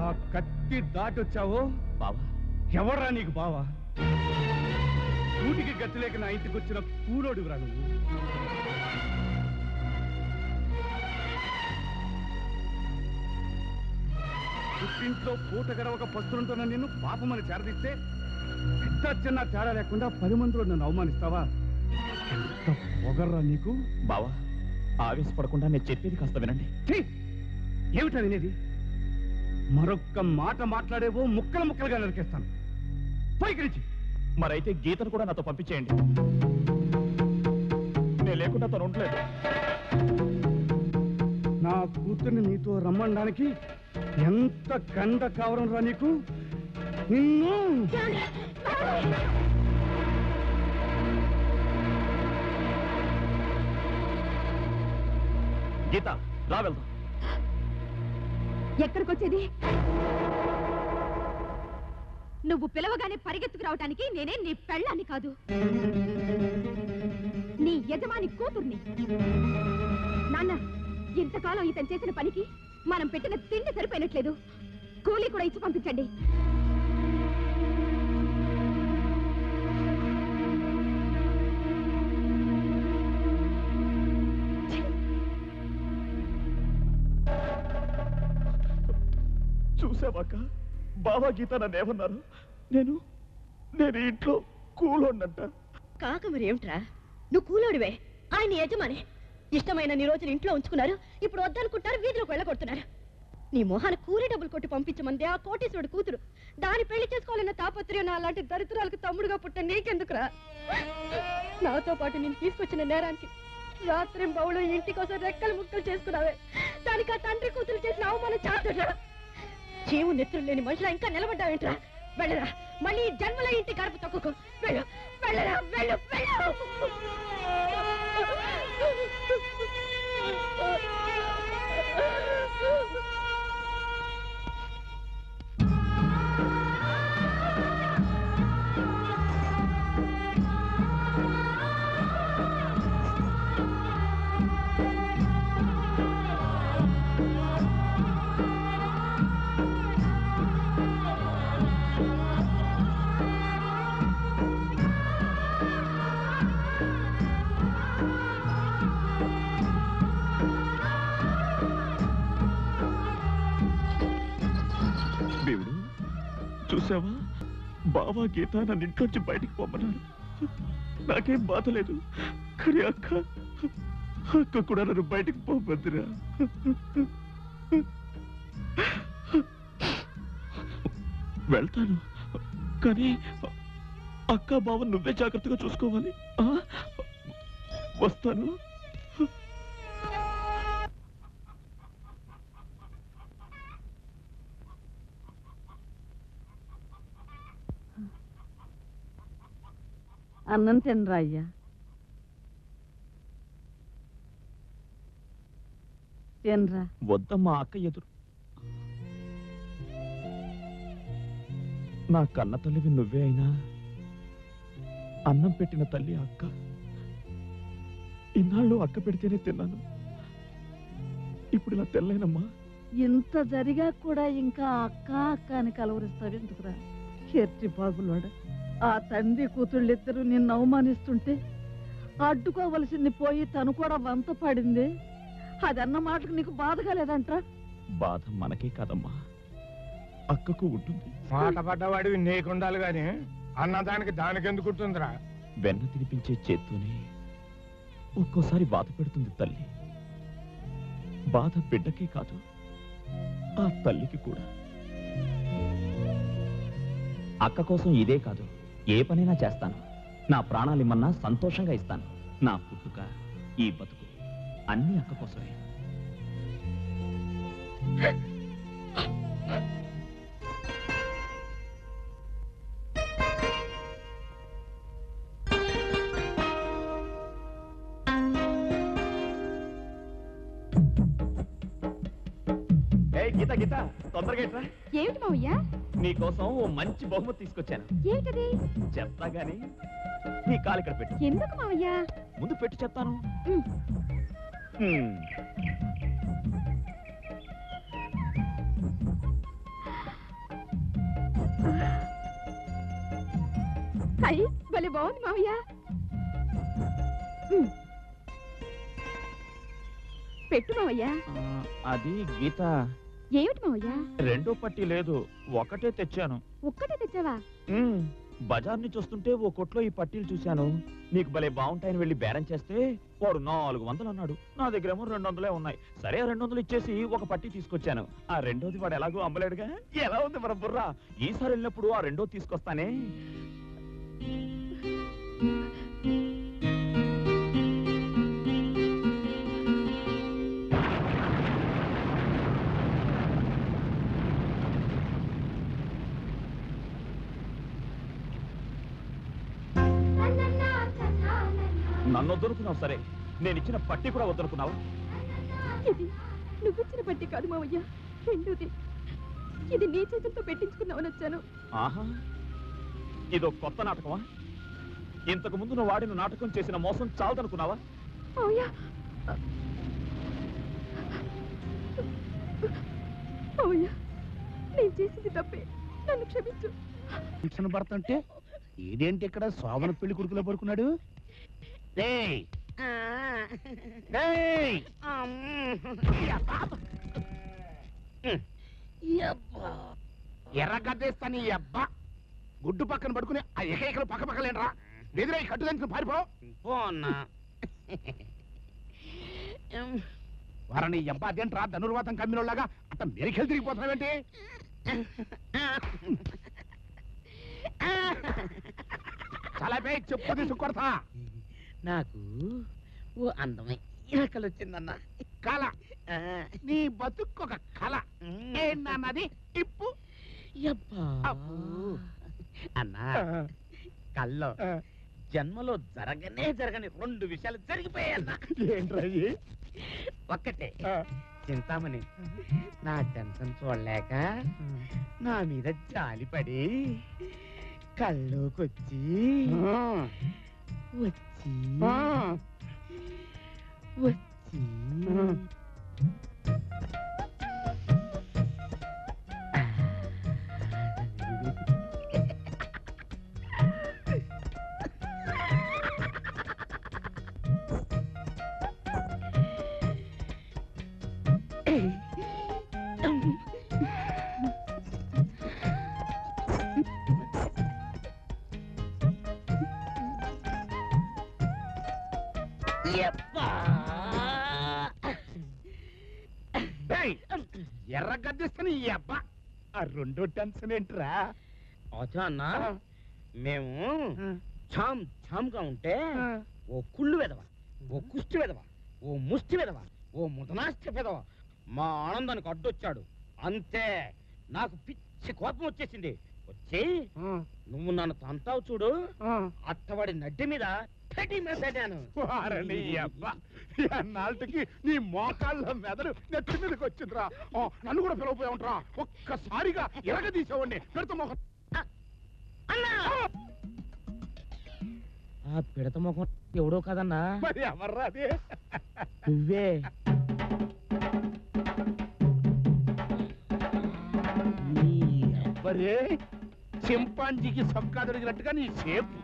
ఆ కత్తి దాటొచ్చావో బావా, ఎవరా నీకు బావా? కూటికి గతి లేక నా ఇంటికి వచ్చిన కూలోడివిరా నువ్వు. పుట్టింట్లో పూట గడవక పస్తులుంటున్న నిన్ను పాపమని చేరదీస్తే పెద్ద చిన్న తేడా లేకుండా 10 మందిలో నన్ను అవమానిస్తావా? ఎంత పొగర్రా నీకు? బావా ఆవేశపడకుండా నేను చెప్పేది కాస్త వినండి. ఏమిటా వినేది? మరొక్క మాట మాట్లాడేవో ముక్కలు ముక్కలుగా నరికేస్తాను. పైకి నుంచి. మరైతే గీతను కూడా నాతో పంపించేయండి. నేను లేకుండా తను ఉండలేదు. నా కూతుర్ని నీతో రమ్మడానికి ఎంత కండ కావడం రా నీకు? నిన్ను గీత రా వెళ్దాం. ఎక్కడికొచ్చేది? నువ్వు పిలవగానే పరిగెత్తుకు రావటానికి నేనే నీ పెళ్ళాన్ని కాదు, నీ యజమాని కూతుర్ని. నాన్న, ఇంతకాలం ఇతను చేసిన పనికి మనం పెట్టిన తిండి సరిపోయినట్లేదు. కూలీ కూడా ఇచ్చి పంపించండి. చూసావాక బావా గీత నన్ను ఏమన్నారు? నేను నేను ఇంట్లో కూలోనంట. కాక మరి ఏమిట్రా, నువ్వు కూలోడివే, ఆయన యజమాని. ఇష్టమైన నీ రోజులు ఇంట్లో ఉంచుకున్నారు, ఇప్పుడు వద్దనుకుంటారు, వీధిలోకి వెళ్ళగొడుతున్నారు. నీ మొహాన్ని కూలీ డబ్బులు కొట్టి పంపించమంది ఆ కోటీశ్వరుడు కూతురు. దాన్ని పెళ్లి చేసుకోవాలన్న తాపత్రయం నా అలాంటి దరిద్రాలకు తమ్ముడుగా పుట్ట నీకెందుకురా? నాతో పాటు నేను తీసుకొచ్చిన నేరానికి రాత్రి బౌలు ఇంటి కోసం రెక్కలు ముక్కలు చేసుకున్నావే, దానికి ఆ తండ్రి కూతురు చేసిన అవమానం చాటురా. జీవు నెత్తులు లేని మనుషులా ఇంకా నిలబడ్డావేంట్రా? వెళ్ళరా, మళ్ళీ జన్మలో ఇంటి గడప తొక్కకు. వెళ్ళు, వెళ్ళరా, వెళ్ళు, వెళ్ళు. దేవుడు చూసావా, బావా గీత నన్ను ఇంట్లోంచి బయటికి పొమ్మన్నారు. నాకేం బాధ లేదు, కానీ అక్క కూడా నన్ను బయటికి పోవద్దురా. వెళ్తాను, కానీ అక్క బావ నువ్వే జాగ్రత్తగా చూసుకోవాలి. వస్తాను. అన్నం తినరా అయ్యా. తినరా. వద్దమ్మా, అక్క ఎదురు. నా కన్న తల్లివి నువ్వే అయినా అన్నం పెట్టిన తల్లి అక్క. ఇన్నాళ్ళు అక్క పెడితేనే తిన్నాను, ఇప్పుడు ఇలా తెల్లేనమ్మా. ఇంత జరిగా కూడా ఇంకా అక్క అక్క అని కలవరిస్తావు ఎందుకురా? ఎర్రి బాగులోడ, ఆ తండ్రి కూతుళ్ళిద్దరూ నిన్ను అవమానిస్తుంటే అడ్డుకోవలసింది పోయి తను కూడా వంత పడింది. అదన్న మాటకు నీకు బాధగా లేదంట్రా? బాధ మనకే కాదమ్మా, అక్కకు ఉంటుంది. మాట పడ్డవాడివి నీకుండాలి గాని అన్నదానికి దానికెందుకు ఉంటుందిరా? వెన్న తినిపించే చేత్తోనే ఒక్కోసారి బాధ పెడుతుంది తల్లి. బాధ బిడ్డకే కాదు, ఆ తల్లికి కూడా. అక్క కోసం ఇదే కాదు, ఏ పనైనా చేస్తాను. నా ప్రాణాలు ఇమ్మన్నా సంతోషంగా ఇస్తాను. నా పుట్టుక, ఈ బతుకు అన్ని అక్క కోసమే. గీత గీత, తొందరగా ఇట్రా. ఏమిటి మావయ్య? నీకోసం ఓ మంచి బహుమతి తీసుకొచ్చాను. ఏమిటది? చెప్తా గాని నీ కాలు ఇక్కడ పెట్టు. ఎందుకు మావయ్య? ముందు పెట్టి చెప్తాను. అయ్యి భలే బాగుంది మావయ్య. పెట్టు మావయ్య. అది గీత. ఏమిటి మావయ్య? రెండో పట్టి లేదు, ఒకటే తెచ్చాను. ఒక్కటే తెచ్చావా? బజార్ నుంచి వస్తుంటే ఓ కొట్లో ఈ పట్టీలు చూశాను. నీకు భలే బాగుంటాయని వెళ్ళి బేరం చేస్తే వాడు 400 అన్నాడు. నా దగ్గరేమో 200 ఉన్నాయి. సరే 200 ఇచ్చేసి ఒక పట్టీ తీసుకొచ్చాను. ఆ రెండోది వాడు ఎలాగో అమ్మలేడుగా. ఎలా ఉంది మన బుర్రా? ఈసారి వెళ్ళినప్పుడు ఆ రెండో తీసుకొస్తానే. నన్ను వద్దనుకున్నావు సరే, నేను ఇచ్చిన పట్టి కూడా వద్దనుకున్నావు. ఇది నువ్విచ్చిన పట్టి కాదు మావయ్య, రెండోది. ఇది నీ చేతులతో పెట్టించుకున్నావని వచ్చాను. ఆహా, ఇదో కొత్త నాటకమా? ఇంతకు ముందు నువ్వు వాడిన నాటకం చేసిన మోసం చాలదనుకున్నావా? మావయ్య, మావయ్య, నేను చేసింది తప్పే, నన్ను క్షమించు. టెన్షన్ పడుతుంటే ఏదేంటి ఇక్కడ శోభన పెళ్లి కొడుకులో పడుకున్నాడు? ఎర్రగద్దేస్తాను ఈ అబ్బా. గుడ్డు పక్కన పడుకుని ఆ ఏకైకలు పక్క పక్కలేంట్రా ఎదురై కట్టు దంచుకుని పారిపో పో అన్నా. వారని అబ్బా అదేంట్రా ధనుర్వాతం కమ్మినోళ్ళగా అట్ట మెరికెళ్ళి తిరిగిపోతున్నావేంటి చాలా పే చెప్పు తీసుకొడతా నాకు ఓ అందమైన కళ వచ్చిందన్నా. కళ నీ బతుక్కొక కళ ఏంటన్నది ఇప్పు అన్నా కల్లో జన్మలో జరగని 2 విషయాలు జరిగిపోయాయన్నా. ఏంట్రయ్యి ఒక్కటే చింతామణి నా టెన్షన్ చూడలేక నా మీద జాలిపడి కల్లోకొచ్చి వచ్చి వచ్చి ఎర్ర గద్దిస్తాను ఈ అబ్బా ఆ 2 టెన్షన్ ఏంట్రా అచ్చా అన్నా మేము ఛామ్గా ఉంటే ఓ కుళ్ళు వెదవ, ఓ కుష్టి వెదవ, ఓ ముష్టి వెదవ, ఓ ముదనాష్టి వెదవ మా ఆనందానికి అడ్డొచ్చాడు. అంతే నాకు పిచ్చి కోపం వచ్చేసింది. వచ్చి నువ్వు నన్ను తంతావు చూడు, అత్తవాడి నడ్డి మీద పెట్టాను. నాటికి నీ మోకాళ్ళ మెదడు నెత్తి మీదకి వచ్చిందిరా. నన్ను కూడా పిలవపోయా ఉంటారా ఒక్కసారిగా ఎరగదీసేవాడిని పెడత మొహం. ఆ పిడత ముఖం ఎవడో కదన్నా. మరి ఎవర్రా అది? నువ్వే. మరే చింపాంజీకి సొక్కా దొరికినట్టుగా నీ షేపు,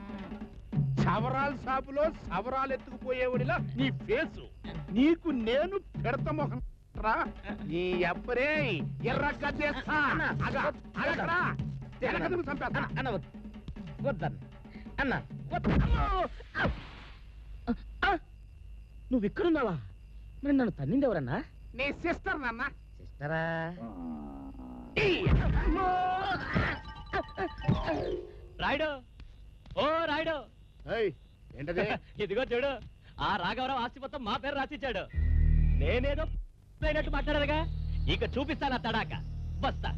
సవరాల షాపులో సవరాలు ఎత్తుకుపోయేవాడిలా నీ ఫేసు, నీకు నేను పెడత మొహం రా. నీ అబ్బరే ఎర్ర గద్దేస్తా అన్న వద్దన్న అన్న నువ్వు ఇక్కడున్నావా? మరి నన్ను తన్నింది ఎవరన్నా? నీ సిస్టర్ నాన్న. సిస్టరా? రాయుడు, ఓ రాయుడు, ఏంటది? ఇదిగో చూడు, ఆ రాఘవరావు ఆస్తి మొత్తం మా పేరు రాసిచ్చాడు. నేనేదో అయినట్టు మాట్లాడదుగా, ఇక చూపిస్తాను ఆ తడాక. వస్తా.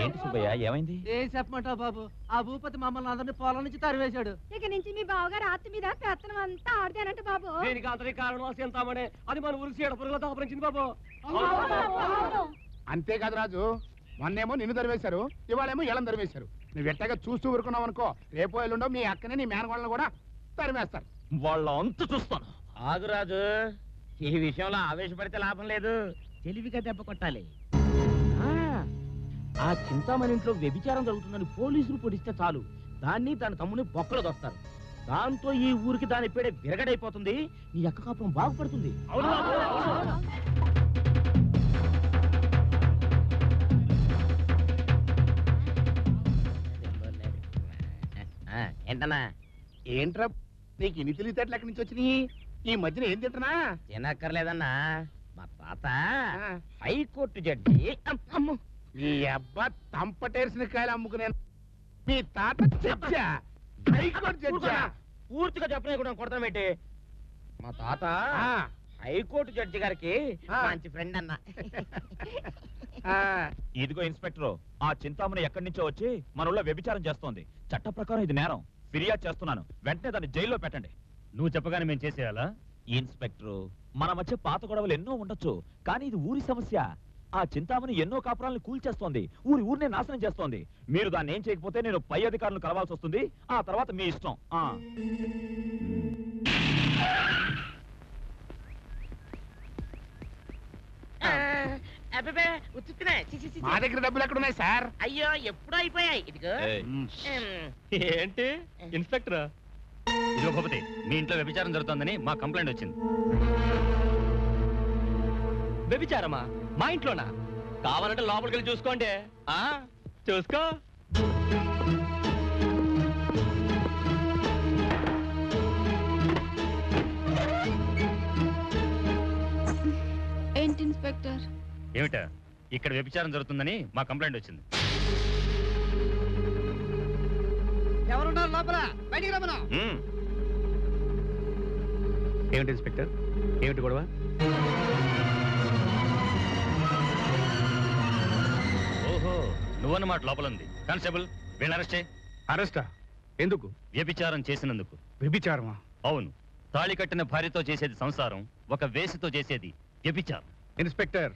ఏంటి సుబ్బయ్య, ఏమైంది? ఏం చెప్పమంటావు బాబు, ఆ భూపతి మమ్మల్ని అందరినీ పొలం నుంచి తరివేశాడు. ఇక నుంచి మీ బావగారు ఆస్తి మీద పెత్తనం అంతా ఆడదేనంట బాబు. దీనికి అంతటి కారణం సీతామణి, అది మన ఊరికి చీడ పురుగులతో దాపరించింది బాబు. అంతేకాదు రాజు, మొన్నేమో నిన్ను తరివేశారు, ఇవాళేమో ఏళ్ళని తరివేశారు. నువ్వు ఎట్టగా చూస్తూ ఊరుకున్నావు అనుకో, రేపో ఎల్లుండో మీ అక్కనే నీ మేనగోళ్ళని కూడా తరివేస్తారు. వాళ్ళ అంత చూస్తాను. ఆగురాజు, ఈ విషయంలో ఆవేశపడితే లాభం లేదు, తెలివిగా దెబ్బ కొట్టాలి. ఆ చింతామణి ఇంట్లో వ్యభిచారం జరుగుతుందని పోలీసులు పొడిస్తే చాలు, దాన్ని దాని తమ్ముని బొక్కలు దొస్తారు. దాంతో ఈ ఊరికి దాని పేడే విరగడైపోతుంది, నీ అక్క కాపురం బాగుపడుతుంది. ఏంటన్నా? ఏంట్రా నీకు ఇన్ని తెలివితేటలు ఎక్కడి నుంచి వచ్చినాయి? ఈ మధ్యన ఏం తింటున్నా? తినక్కర్లేదన్నా, మా తాత హైకోర్టు జడ్జి. నీ అబ్బా తంపటేసిన కాయలు అమ్ముకునే మీ తాత జడ్జా? హైకోర్టు జడ్జా? పూర్తిగా చెప్పనే కూడా కొడతామేంటి? మా తాత హైకోర్టు జడ్జి గారికి మంచి ఫ్రెండ్ అన్న. ఇదిగో ఇన్స్పెక్టర్, ఆ చింతామణి ఎక్కడి నుంచో వచ్చి మన ఊళ్ళో వ్యభిచారం చేస్తోంది. చట్ట ప్రకారం ఇది నేరం. ఫిర్యాదు చేస్తున్నాను, వెంటనే దాన్ని జైల్లో పెట్టండి. నువ్వు చెప్పగానే మేము చేసేయాలా? ఇన్స్పెక్టర్, మన మధ్య పాత గొడవలు ఎన్నో ఉండొచ్చు, కానీ ఇది ఊరి సమస్య. ఆ చింతామణి ఎన్నో కాపురాలను కూల్చేస్తోంది, ఊరినే నాశనం చేస్తోంది. మీరు దాన్ని ఏం చేయకపోతే నేను పై అధికారులను కలవాల్సి వస్తుంది. ఆ తర్వాత మీ ఇష్టం. మా దగ్గర డబ్బులు ఎక్కడ ఉన్నాయి సార్? అయ్యో ఎప్పుడో అయిపోయాయి. ఇదిగో. ఏంటి ఇన్స్పెక్టర్? ఇదిగో భూపతి, మీ ఇంట్లో వ్యభిచారం జరుగుతోందని మా కంప్లైంట్ వచ్చింది. వ్యభిచారమా? మా ఇంట్లోనా? కావాలంటే లోపలికి వెళ్ళి చూసుకోండి. చూసుకో. ఏంటి ఇన్స్పెక్టర్? ఏమిటా? ఇక్కడ వ్యభిచారం జరుగుతుందని మా కంప్లైంట్ వచ్చింది. ఎవరున్నారు లోపల? బయటికి రమ్మను. ఏమిటి ఇన్స్పెక్టర్, ఏమిటి గొడవ? ఓహో, నువ్వన్నమాట లోపల ఉంది. కానిస్టేబుల్, వీళ్ళని అరెస్ట్ చేయి. అరెస్టా? ఎందుకు? వ్యభిచారం చేసినందుకు. వ్యభిచారమా? అవును. తాళి కట్టిన భార్యతో చేసేది సంసారం, ఒక వేసితో చేసేది వ్యభిచారం. ఇన్స్పెక్టర్,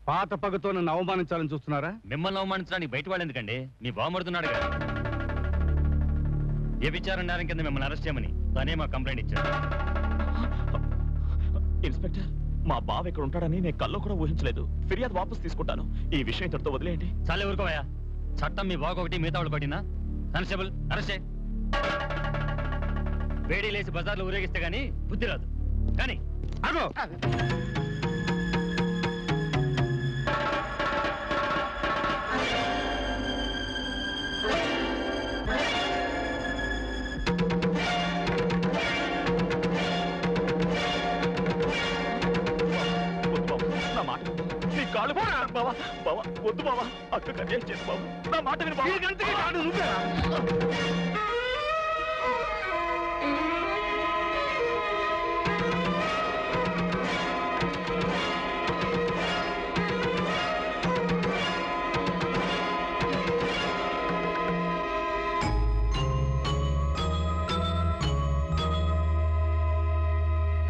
పాత పగతో నన్ను అవమానించాలని చూస్తున్నారా? మిమ్మల్ని అవమానించడానికి బయట వాళ్ళు ఎందుకండి? మీ బావమరుతున్నాడు కదా. వ్యభిచారం నేరం కింద మిమ్మల్ని అరెస్ట్ చేయమని తనే మా కంప్లైంట్ ఇచ్చారు. ఇన్స్పెక్టర్, మా బావ ఇక్కడ ఉంటాడని నేను కల్లో కూడా ఊహించలేదు. ఫిర్యాదు వాపస్ తీసుకుంటాను. ఈ విషయం ఇంతటితో వదిలేయండి. చాలే ఊరుకోవయ్యా. చట్టం మీ బావ ఒకటి, మిగతా వాళ్ళు ఒకటినా? కానిస్టేబుల్, అరెస్ట్ చేయి. వేడి లేసి బజార్లో ఊరేగిస్తే గానీ బుద్ధి రాదు. కానీ అగో, కాళ్ళు బావా బావా, వద్దు బావా, అక్క కన్యాయం చేసి బాబు, నా మాట విను బావా.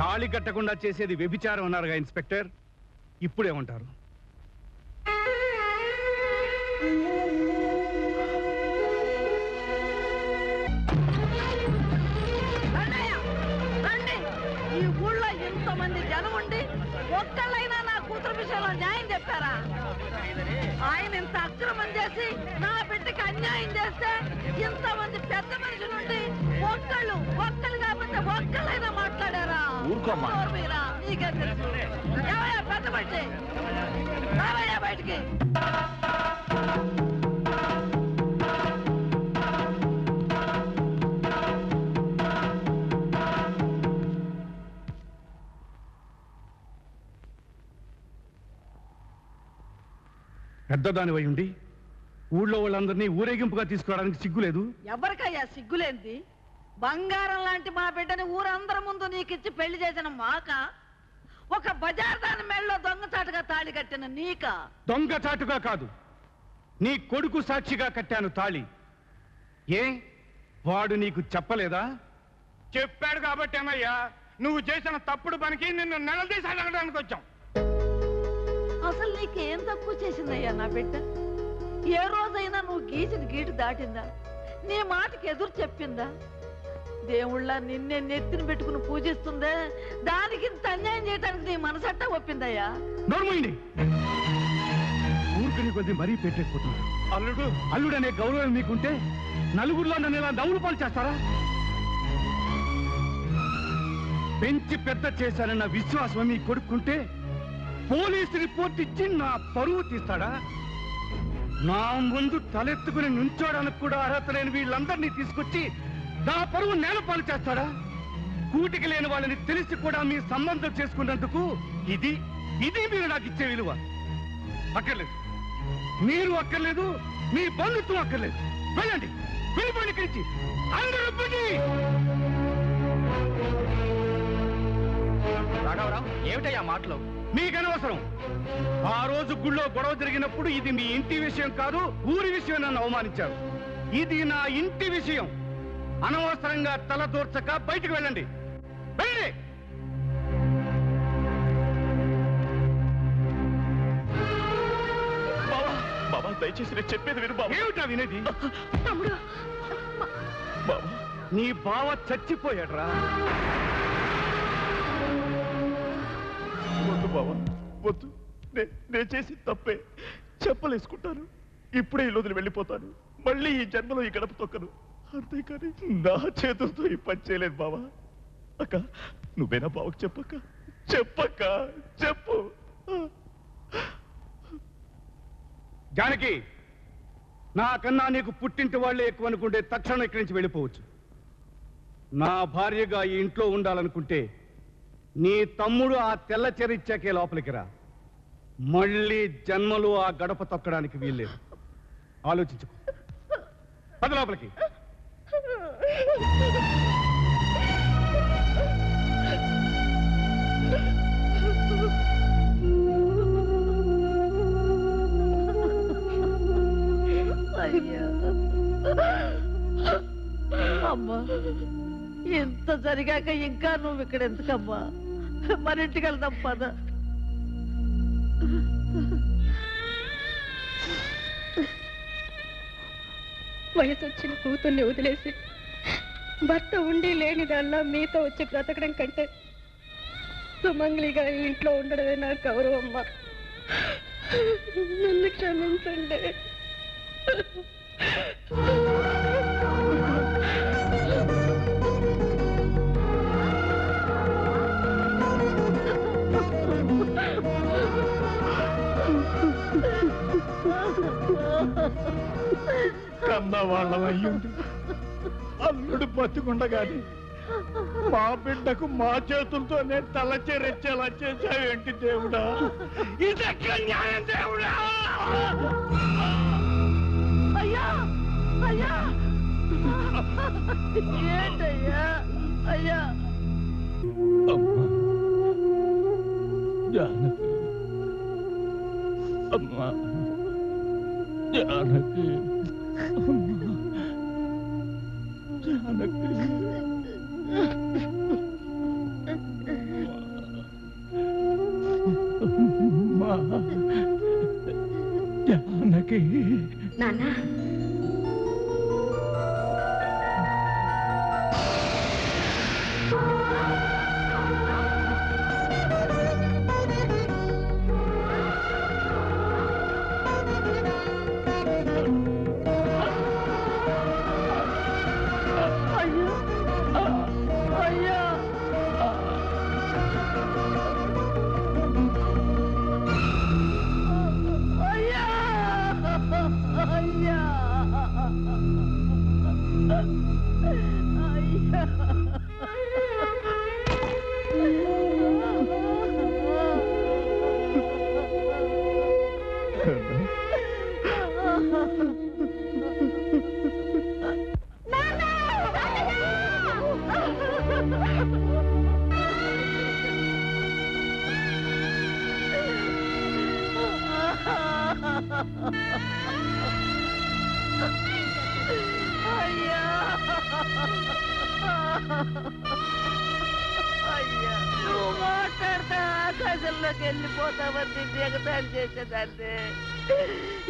తాళి కట్టకుండా చేసేది వ్యభిచారం అన్నారుగా ఇన్స్పెక్టర్, ఇప్పుడేమంటారు? ఈ ఊళ్ళో ఇంతమంది జనం ఉండి ఒక్కళ్ళైనా నా కూతురు విషయంలో న్యాయం చెప్పారా? ఆయన ఇంత అక్రమం చేసి నా బిడ్డకి అన్యాయం చేస్తే ఇంతమంది పెద్ద మనుషులు ఉండి ఒక్కళ్ళు కాకపోతే ఒక్కళ్ళైనా మాట్లాడారా? మీరా? నీకే తెలుసు. ఏమయ్యా పెద్ద మనిషి, రావయ్యా బయటికి. పెద్దదాని వై ఉండి ఊళ్ళో వాళ్ళందరినీ ఊరేగింపుగా తీసుకురావడానికి సిగ్గులేదు? ఎవరికయ్యా సిగ్గులేంది? బంగారం లాంటి మా బిడ్డని ఊరందరి ముందు నీకిచ్చి పెళ్లి చేసిన మాక, ఒక బజార్ దాని మెళ్ళలో దొంగచాటుగా తాళి కట్టిన నీక? దొంగచాటుగా కాదు, నీ కొడుకు సాక్షిగా కట్టాను తాళి. ఏ, వాడు నీకు చెప్పలేదా? చెప్పాడు కాబట్టి అన్నయ్యా, నువ్వు చేసిన తప్పుడు పనికి నిన్ను నిలదీసి అడగడానికి వచ్చాం. అసలు నీకేం తక్కువ చేసిందయ్యా నా బిడ్డ? ఏ రోజైనా నువ్వు గీసిన గీటు దాటిందా? నీ మాటకి ఎదురు చెప్పిందా? దేవుళ్ళ నిన్నే నెత్తిని పెట్టుకుని పూజిస్తుందే, దానికి ఇంత అన్యాయం చేయడానికి నీ మనసట్టా ఒప్పిందయ్యా? నోర్మోయండి, ఊరికి కొద్ది మరీ పెట్టేసిపోతున్నారు. అల్లుడనే గౌరవం మీకుంటే నలుగురిలో నన్ను ఇలా నవ్వులు పాలు చేస్తారా? పెంచి పెద్ద చేశానన్న విశ్వాసం మీ కొడుకుంటే పోలీసు రిపోర్ట్ ఇచ్చి నా పరువు తీస్తాడా? నా ముందు తలెత్తుకుని నుంచోడానికి కూడా అర్హత లేని వీళ్ళందరినీ తీసుకొచ్చి నా పరువు నేలపాలు చేస్తాడా? కూటికి లేని వాళ్ళని తెలిసి కూడా మీ సంబంధం చేసుకున్నందుకు ఇది మీరు నాకు ఇచ్చే విలువ? అక్కర్లేదు, మీరు అక్కర్లేదు, మీ బంధుత్వం అక్కర్లేదు. వెళ్ళండి, వెళ్ళిపోయి ఇక్కడి అందరూ. రాఘవరావు, ఏమిటయ్యా మాటలు? మీకనవసరం. ఆ రోజు గుళ్ళో గొడవ జరిగినప్పుడు ఇది మీ ఇంటి విషయం కాదు, ఊరి విషయం నన్ను అవమానించారు. ఇది నా ఇంటి విషయం. అనవసరంగా తల దూర్చక బయటికి వెళ్ళండి, వెళ్ళండి. బాబా, దయచేసి నేను చెప్పేది విను బాబా. ఏమిటా వినేది? నీ బావ చచ్చిపోయాడురా. వద్దు బాబా, వద్దు. నేను చేసి తప్పే, చెప్పలేసుకుంటాను. ఇప్పుడే ఇల్లు వదిలి వెళ్ళిపోతాను. మళ్ళీ ఈ జన్మలో ఈ గడప తొక్కను. అంతేకాని నా చేతులతో ఈ పని చేయలేదు బావా. అక్క, నువ్వేనా బావకు చెప్పక్క? చెప్పక్క, చెప్పు. జానకి, నాకన్నా నీకు పుట్టింటి వాళ్ళే ఎక్కువ అనుకుంటే తక్షణం ఇక్కడి నుంచి వెళ్ళిపోవచ్చు. నా భార్యగా ఈ ఇంట్లో ఉండాలనుకుంటే నీ తమ్ముడు ఆ తెల్ల చెరిచ్చాకే లోపలికి రా. మళ్ళీ జన్మలు ఆ గడప తొక్కడానికి వీల్లేదు. ఆలోచించుకో. పద లోపలికి. అయ్యా అమ్మా, ఇంత జరిగాక ఇంకా నువ్వు ఇక్కడ ఎందుకమ్మా? మన ఇంటికి వెళ్దాం పద. వయసు వచ్చిన కూతుర్ని వదిలేసి భర్త ఉండి లేనిదల్లా మీతో వచ్చి బ్రతకడం కంటే సుమంగ్లిగా ఈ ఇంట్లో ఉండడమే నా గౌరవం. అమ్మా, నన్ను క్షమించండి. కన్న వాళ్ళం అయ్యుండి అల్లుడు బతుకుండగాని మా బిడ్డకు మా చేతులతోనే తలచేరెచ్చేలా చేశావేంటి దేవుడా? ఇదెక్కడ న్యాయం దేవుడా? అయ్యా అయ్యా, ఏంటయ్యా? అయ్యా అమ్మా జానకి, అమ్మా జానకి, జానకి, అమ్మా జానకి. నాన్న, అయ్యా, నువ్వు మాట్లాడితే ఆకాశంలోకి వెళ్ళిపోతావని ఎగతాళి చేసేదాన్ని.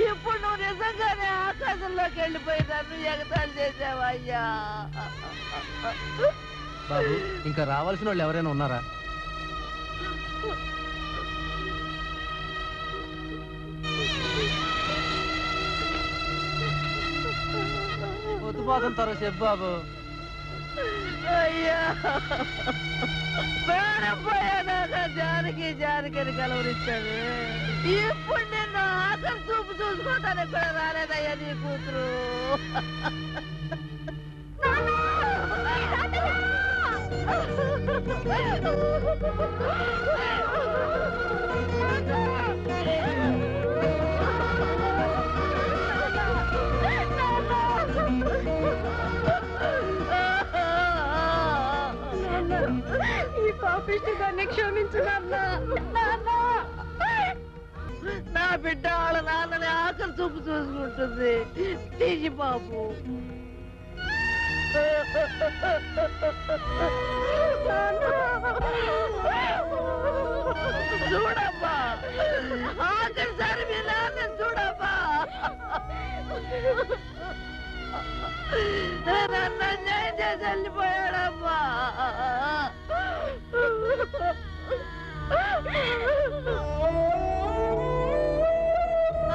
ఇప్పుడు నువ్వు నిజంగానే ఆకాశంలోకి వెళ్ళిపోయి నన్ను ఎగతాళి చేసావా? అయ్యా బాబు, ఇంకా రావాల్సిన వాళ్ళు ఎవరైనా ఉన్నారా? పొద్దుపోతుంటారు చెప్పు బాబు. అయ్యా, పోయాక జానకి జానకిని కలవరిస్తాడు. ఇప్పుడు నిన్ను ఆఖరి చూపు చూసుకోవటానికి కూడా రాలేదయ్యా నీ కూతురు. ఈ పాపిష్టి దాన్ని క్షమించు నాన్న. నా బిడ్డ వాళ్ళ నాన్నని ఆకలి చూపు చూసుకుంటుంది. తీసి బాబు. చూడమ్మా, ఆఖరిసారి మీ నాన్న చూడమ్మా. నన్ను అన్యాయం చేసి వెళ్ళిపోయాడమ్మా.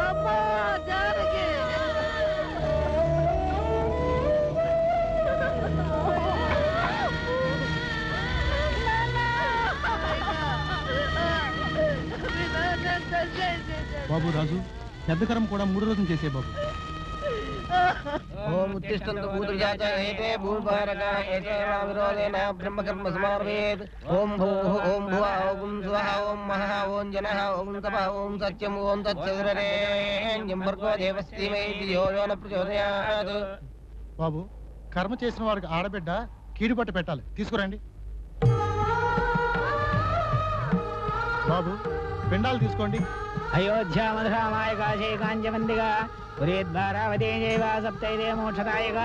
అమ్మా జానకి, బాబు రాజు, పెద్ద కర్మ కూడా 3 రోజులు చేసే బాబు. ఓం ఉత్తిష్టంతు భూతజాత ఏతే భూభారక ఏతేవ విరోధేన బ్రహ్మకర్మ సమావేద్. ఓం భూః ఓం భువః ఓం స్వః ఓం మహః ఓం జనః ఓం తపః ఓం సత్యం ఓం తత్సవితురేణ్యం భర్గో దేవస్య ధీమహి ధియో యో న ప్రచోదయాత్. బాబు, కర్మ చేసిన వారికి ఆడబిడ్డ కీడుపట్టు పెట్టాలి, తీసుకురండి. బాబు, పిండాలు తీసుకోండి. అయోధ్య మధురామాయ కాశీ కాంచవందిగా పురేద్వారావతే జైవ సప్తైదే మోక్షదాయక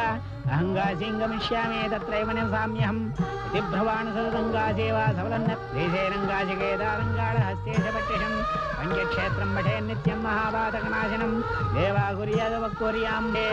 అహంగాసింగమిష్యామి తత్రైవ నివసామ్యహం ఇతి భ్రవాణ సదతంగాసేవా సఫలన్న దేశేనంగాశికేదారంగాళ హస్తేశ పట్టిషం పంచక్షేత్రం మఠే నిత్యం మహాపాతకనాశనం దేవా కుర్యాదవక్కుర్యాంబే.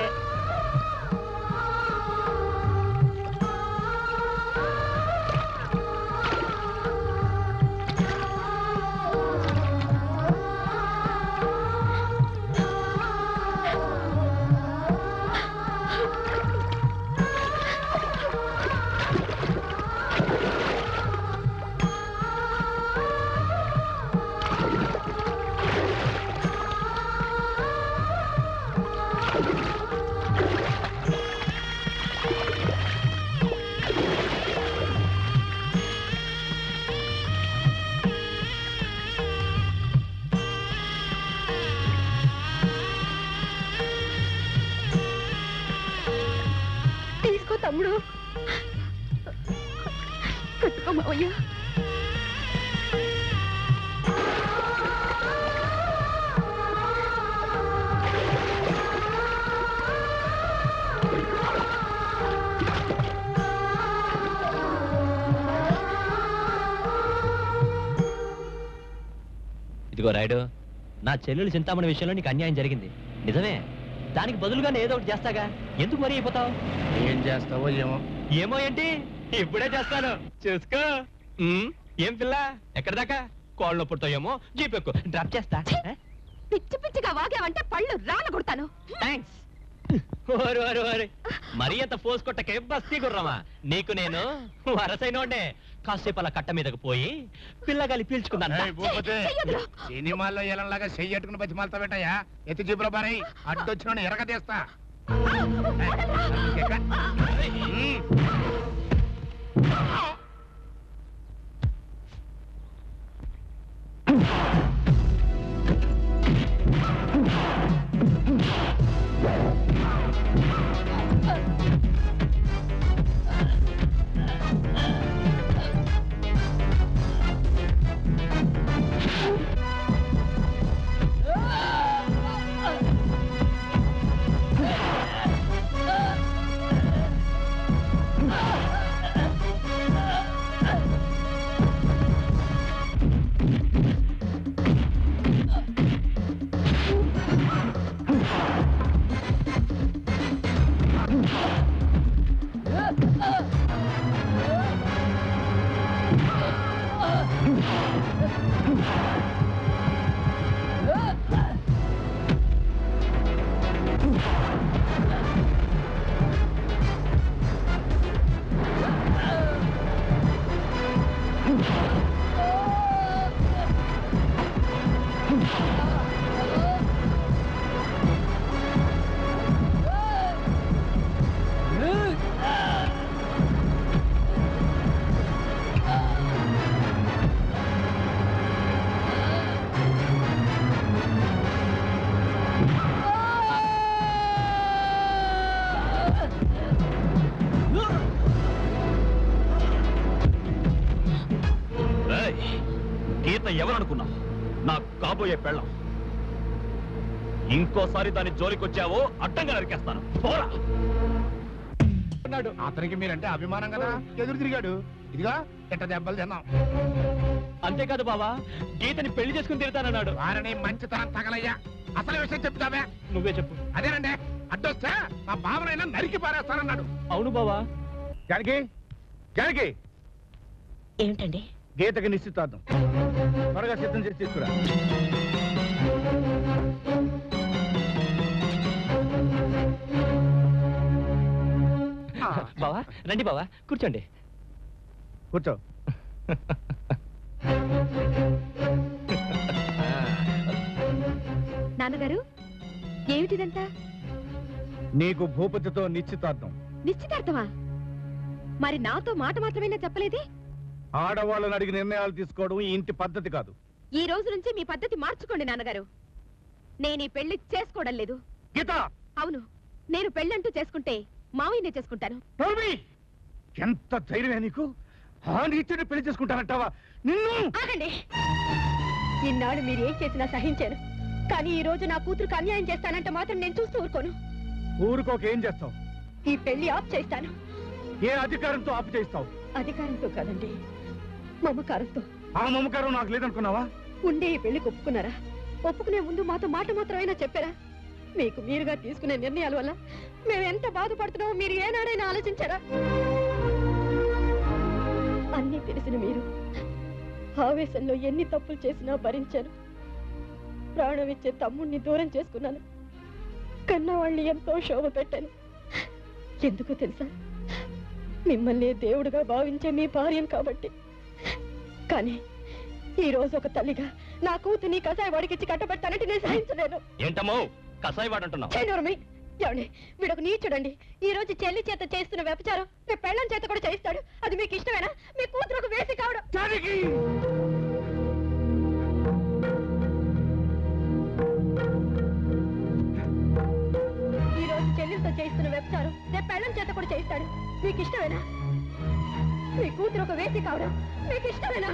తమ్ముడు కట్టుకో మావయ్య. ఇదిగో రాయుడు, నా చెల్లెలు చింతామణి విషయంలో నీకు అన్యాయం జరిగింది నిజమే. దానికి బదులుగా ఏదో ఒకటి చేస్తాగా, ఎందుకు మరీ అయిపోతావు? ఏం చేస్తావో ఏమో. ఏమో ఏంటి, ఇప్పుడే చేస్తాను, చూసుకో. ఏం పిల్ల, ఎక్కడి దాకా? కోళ్ళ పుడతాయేమో, జీపెక్కు, డ్రాప్ చేస్తా. పిచ్చి పిచ్చిగా వాగావంటే పళ్ళు రాలగొడతాను. థ్యాంక్స్. మరీ అంత ఫోర్స్ కొట్టకే బస్తీ గుర్రమా. నీకు నేను వరసైనోండే. కాసేపు అలా కట్ట మీదకు పోయి పిల్లగాలి పీల్చుకుందాను. సినిమాల్లో ఎలాగా చెయ్యట్టుకుని బతి మాలతా పెట్టాయా? ఎత్తి జీపులో బారై అడ్డొచ్చిన ఎరగ తీస్తా. గీత ఎవరనుకున్నావు? నా కాబోయే పెళ్ళం. ఇంకోసారి దాని జోలికొచ్చావో అడ్డంగా నరికేస్తాను. పోరా. అతనికి మీరంటే అభిమానం కదా, ఎదురు తిరిగాడు. ఇదిగా ఎట్ట దెబ్బలు తిన్నాం. అంతేకాదు బావా, గీతని పెళ్లి చేసుకుని తిడతానన్నాడు. వారిని మంచితనం తగలయ్యా. అసలు విషయం చెప్తావే? నువ్వే చెప్పు. అదేనండి, అడ్డొస్తే మా బావనైనా నరికి పారేస్తానన్నాడు. అవును బావా. జానకి, జానకి, ఏమిటండి? గీతకి నిశ్చితార్థం త్వరగా సిద్ధం చేసి తీసుకురా. బావా రండి, బావా కూర్చోండి. కూర్చో. నాన్నగారు ఏమిటిదంతా? నీకు భూపతితో నిశ్చితార్థం. నిశ్చితార్థమా? మరి నాతో మాట మాత్రమేనా చెప్పలేదే? ఆడవాళ్ళని అడిగి నిర్ణయాలు తీసుకోవడం ఈ ఇంటి పద్ధతి కాదు. ఈ రోజు నుంచి మీ పద్ధతి మార్చుకోండి నాన్నగారు. నేను ఈ పెళ్లి చేసుకోవడం లేదు. గీత! అవును, నేను పెళ్ళంటూ చేసుకుంటే మావయ్యనే చేసుకుంటాను. ఎంత ధైర్యమే నీకు? ఆ నీచుని పెళ్లి చేసుకుంటానంటావా? నిన్ను ఆగండి. ఇన్నాళ్ళు మీరు ఏం చేసినా సహించాను, కానీ ఈ రోజు నా కూతురుకు అన్యాయం చేస్తానంటే మాత్రం నేను చూస్తూ ఊరుకోను. ఊరుకోక ఏం చేస్తావు? ఈ పెళ్లి ఆఫ్ చేస్తాను. ఏ అధికారంతో ఆపు చేస్తావు? అధికారంతో కాదండి, మమకారంతో. ఆ మమకారం నాకు లేదనుకున్నావా? ఉండే ఈ పెళ్లికి ఒప్పుకున్నారా? ఒప్పుకునే ముందు మాతో మాట మాత్రమైనా చెప్పారా? మీకు మీరుగా తీసుకునే నిర్ణయాల వల్ల మేము ఎంత బాధపడుతున్నామో మీరు ఏనాడైనా ఆలోచించారా? అన్నీ తెలిసిన మీరు ఆవేశంలో ఎన్ని తప్పులు చేసినా భరించాను. ప్రాణం ఇచ్చే తమ్ముణ్ణి దూరం చేసుకున్నాను. కన్నా వాళ్ళని ఎంతో శోభ పెట్టాను. ఎందుకో తెలుసా? మిమ్మల్ని దేవుడుగా భావించే మీ భార్యను కాబట్టి. కానీ ఈ రోజు ఒక తల్లిగా నా కూతుర్ని కసాయి వాడికిచ్చి కట్టబెట్టానంటే నేను సహించలేను. ఏంటమ్మో కసాయి వాడంటున్నావు? ఏమండి, వీడొక నీచుడండి. ఈ రోజు చెల్లి చేత చేస్తున్న వ్యభిచారం మీ పెళ్ళం చేత కూడా చేయిస్తాడు. అది మీకు ఇష్టమేనా? మీ కూతురు ఒక వేసి కావడం. ఈ రోజు చెల్లితో చేయిస్తున్న వ్యభిచారం రేపు పెళ్ళం చేత కూడా చేయిస్తాడు. మీకు ఇష్టమేనా? మీ కూతురు ఒక వేసి కావడం మీకు ఇష్టమేనా?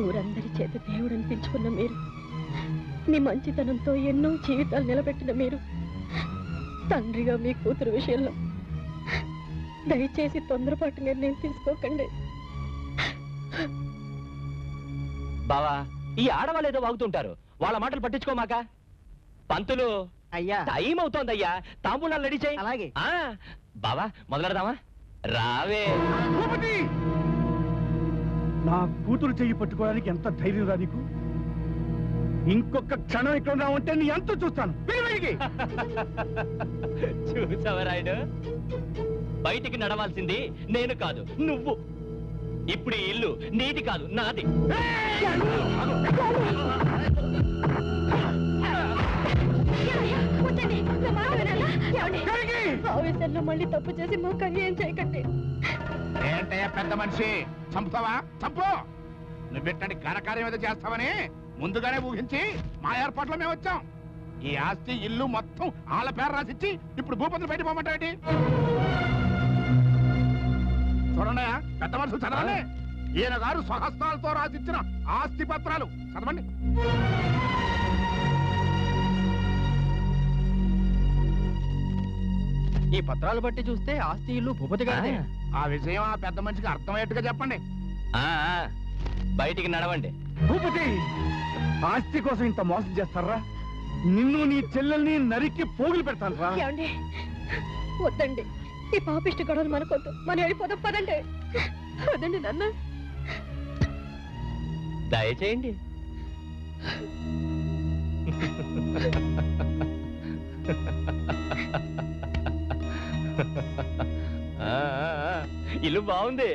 ఊరందరి చేత దేవుడు అనిపించుకున్న మీరు, మీ మంచితనంతో ఎన్నో జీవితాలు నిలబెట్టిన మీరు, తండ్రిగా మీ కూతురు విషయంలో దయచేసి తొందరపాటు నిర్ణయం తీసుకోకండి. బావా, ఈ ఆడవాళ్ళు ఏదో వాగుతుంటారు, వాళ్ళ మాటలు పట్టించుకోమాక. పంతులు అయ్యా, టైం అవుతోందయ్యా, తాంబూలాలు రెడీ చేయి. అలాగే. బావా మొదలెడదామా? రావే. నా కూతురు చెయ్యి పట్టుకోవడానికి ఎంత ధైర్యం రా నీకు? ఇంకొక క్షణం ఇక్కడ ఉన్నావంటే నీ ఎంత చూస్తాను. చూసావా రాయుడు, బయటికి నడవాల్సింది నేను కాదు నువ్వు. ఇప్పుడు ఈ ఇల్లు నీది కాదు నాది. ఆవేశంలో మళ్ళీ తప్పు చేసి మాకు అన్యాయం చేయకండి. ఏంటయ్యా పెద్ద మనిషి, చంపుతావా? చంపు. నువ్వెట్టండి ఘనకార్యం ఏదో చేస్తావని ముందుగానే ఊహించి మా ఏర్పాట్లో మేము వచ్చాం. ఈ ఆస్తి ఇల్లు మొత్తం వాళ్ళ పేరు రాసిచ్చి ఇప్పుడు భూపతులు బయట పోమంటావేంటి? చూడండి పెద్ద మనుషులు చదవండి. ఈయన గారు స్వహస్తాలతో రాసిచ్చిన ఆస్తి పత్రాలు చదవండి. ఈ పత్రాలు బట్టి చూస్తే ఆస్తి ఇల్లు భూపతి గారిదే. ఆ విషయం ఆ పెద్ద మనిషికి అర్థమయ్యేట్టుగా చెప్పండి. బయటికి నడవండి. భూపతి, ఆస్తి కోసం ఇంత మోసం చేస్తారా? నిన్ను నీ చెల్లెల్ని నరికి పోగులు పెడతాను రా. ఏమండి, వద్దండి, ఈ పాపిష్టి గొడవలు మనకొద్దు. మనం వెళ్ళిపోదాం పదండి. వద్దండి నాన్న. దయచేయండి. ఇల్లు బాగుంది.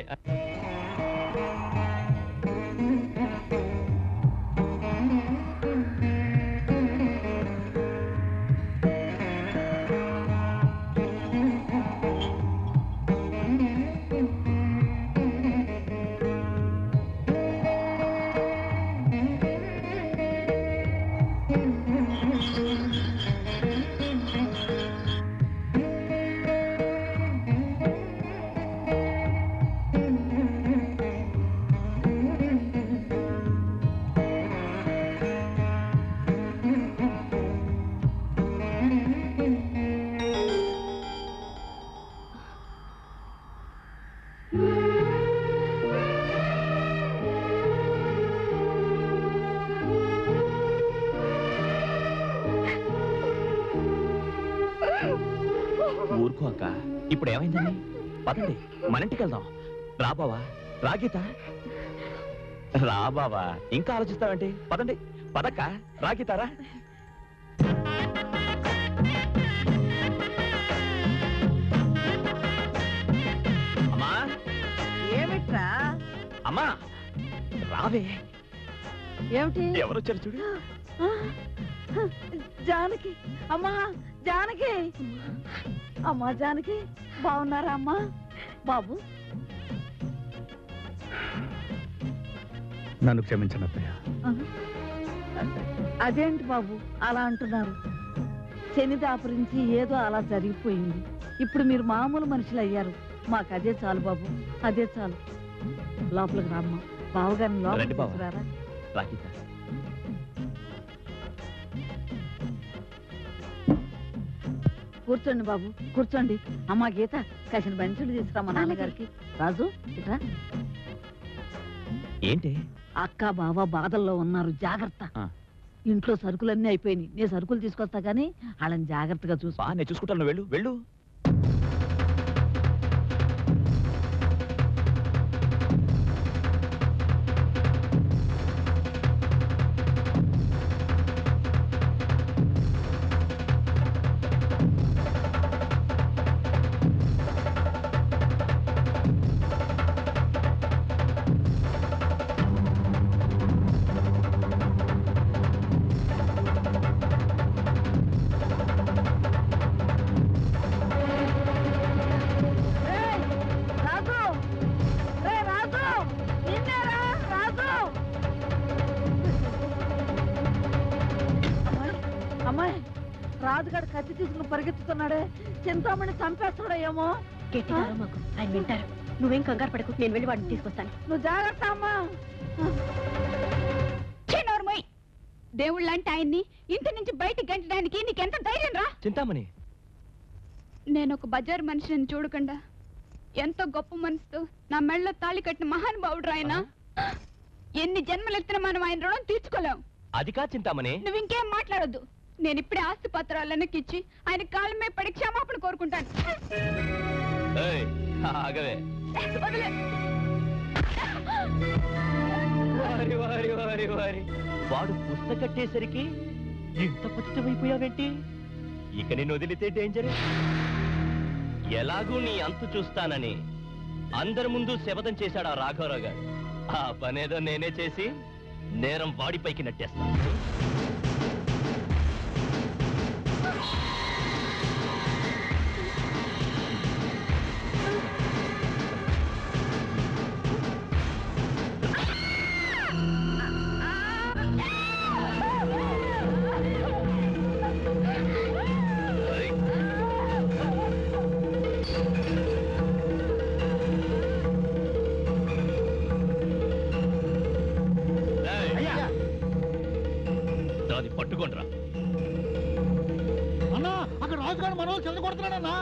ఊరుకో అక్క, ఇప్పుడు ఏమైందని? పదండి మన ఇంటికి వెళ్దాం. రా బావా, రా గీత, రా బావా, ఇంకా ఆలోచిస్తావేంటి? పదండి, పదక్క, రా గీత, రా. అమ్మా రావే. ఏమిటి? ఎవరొచ్చారు చూడు. జానకి. అమ్మా జానకి. అమ్మా జానకి, బాగున్నారా అమ్మా? బాబు నన్ను క్షమించండి అత్తయ్య. అదేంటి బాబు అలా అంటున్నారు? శని దాపురించి ఏదో అలా జరిగిపోయింది. ఇప్పుడు మీరు మామూలు మనుషులు అయ్యారు. మాకు అదే చాలు బాబు, అదే చాలు. లోపలికి రామ్మా. బావగారిని లోపలికి తీసుకురారా. కూర్చోండి బాబు, కూర్చోండి. అమ్మా గీత, కాసిన బెంచులు తీసుకురా మా నాన్నగారికి. రాజు ఇట్రా. ఏంటి? అక్క బావ బాధల్లో ఉన్నారు, జాగ్రత్త. ఇంట్లో సరుకులన్నీ అయిపోయినాయి. నేను సరుకులు తీసుకొస్తా గానీ వాళ్ళని జాగ్రత్తగా చూసుకో. నేను చూసుకుంటాను, వెళ్ళు వెళ్ళు. రాజుగాడు కత్తి తీసుకుని పరిగెత్తుతున్నాడే, చింతామణి చంపేస్తాడేమో. మాకు ఆయన వింటారు. నువ్వేం కంగారు పడకు, నేను వెళ్ళి వాడిని తీసుకొస్తాను. నువ్వు జాగ్రత్త అమ్మా. దేవుళ్ళంటే ఆయన్ని ఇంటి నుంచి బయటికి గంటడానికి నీకెంత ధైర్యం రా? చింతామణి, నేను ఒక బజార్ మనిషిని చూడకుండా ఎంతో గొప్ప మనసుతో నా మెళ్ళలో తాళి కట్టిన మహానుభావుడు ఆయన. ఎన్ని జన్మలెత్తిన మనం ఆయన రుణం తీర్చుకోలేం. అది కా చింతామణి. నువ్వు ఇంకేం మాట్లాడొద్దు. నేను ఇప్పుడే ఆస్తి పత్రాలు వెనక్కిచ్చి ఆయన కాళ్ళ మీద పడి క్షమాపణ కోరుకుంటాను. ఆగవే. వాడు పుస్తక కట్టేసరికి ఇంత పతితమైపోయావేంటి? ఇక నేను వదిలితే డేంజర్. ఎలాగూ నీ అంతు చూస్తానని అందరి ముందు శపథం చేశాడు ఆ రాఘవరావు గారు. ఆ పనేదో నేనే చేసి నేరం వాడిపైకి నెట్టేస్తాను. అది పట్టుకోండిరా. అన్నా అక్కడ రాజుగారు మన వాళ్ళు చెంద కొడుతున్నాడన్నా.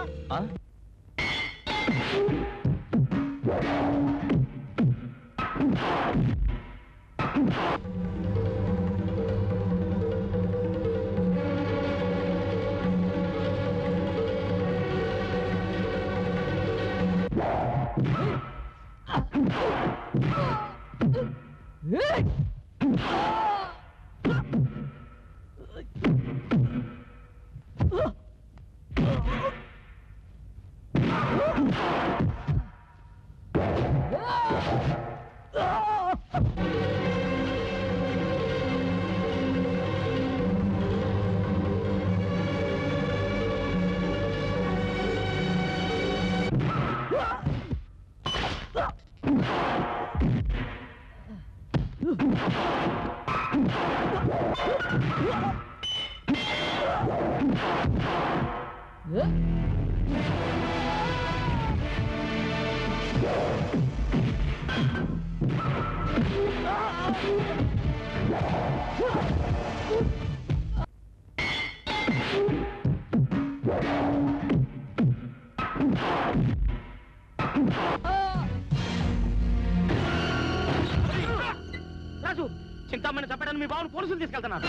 రాజు, చింతామణి చంపడానికి మీ బాబును పోలీసులు తీసుకెళ్తున్నారు.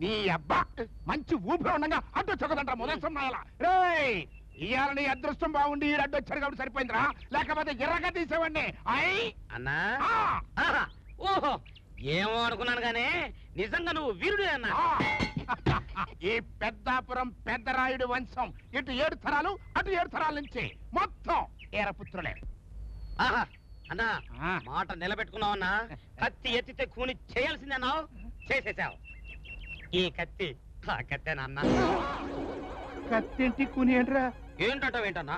నీ అబ్బా మంచి ఊపిరి ఉండగా అడ్డొచ్చదంట మొదలుస్తున్నాయలా. రేయ్, ఇవాళ నీ అదృష్టం బాగుండి ఈ అడ్డొచ్చారు కాబట్టి సరిపోయిందిరా, లేకపోతే ఎర్రగా తీసేవాడిని. అన్నా ఓహో, ఏమో అనుకున్నాను గానీ నిజంగా నువ్వు వీరుడే అన్నా. ఈ పెద్దాపురం పెద్దరాయుడు వంశం ఇటు 7 తరాలు అటు 7 తరాల నుంచి మొత్తం ఏరపుత్రులే. అన్నా మాట నిలబెట్టుకున్నావు అన్నా. కత్తి ఎత్తితే కూని చేయాల్సిందేనావు, చేసేసావు. ఈ కత్తి ఆ కత్తేనన్నా. కత్తేంటి కూని ఏంట్రా? ఏంటంటా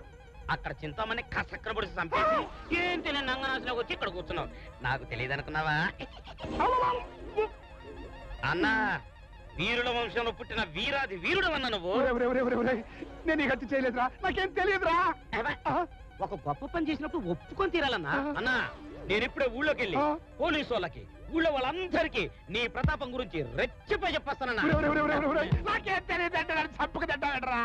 అక్కడ చింతామని కసక్కన పొడిచి చంపేసి ఏం తెలియని నంగనాశలోకి వచ్చి ఇక్కడ కూర్చున్నావు. నాకు తెలియదు అనుకున్నావా? అన్నా వీరుల వంశంలో పుట్టిన వీరాది వీరుడు అన్న నువ్వు. నేను ఈ హత్య చేయలేదురా, నాకేం తెలియదురా. ఒక గొప్ప పని చేసినప్పుడు ఒప్పుకొని తీరాలన్నా. అన్నా నేను ఇప్పుడే ఊళ్ళోకి వెళ్ళి పోలీసు వాళ్ళకి ఊళ్ళో వాళ్ళందరికీ నీ ప్రతాపం గురించి రెచ్చిపోయి చెప్పేస్తానన్నా. నాకేం తెలియదంటే నన్ను చంపక తింటాడరా.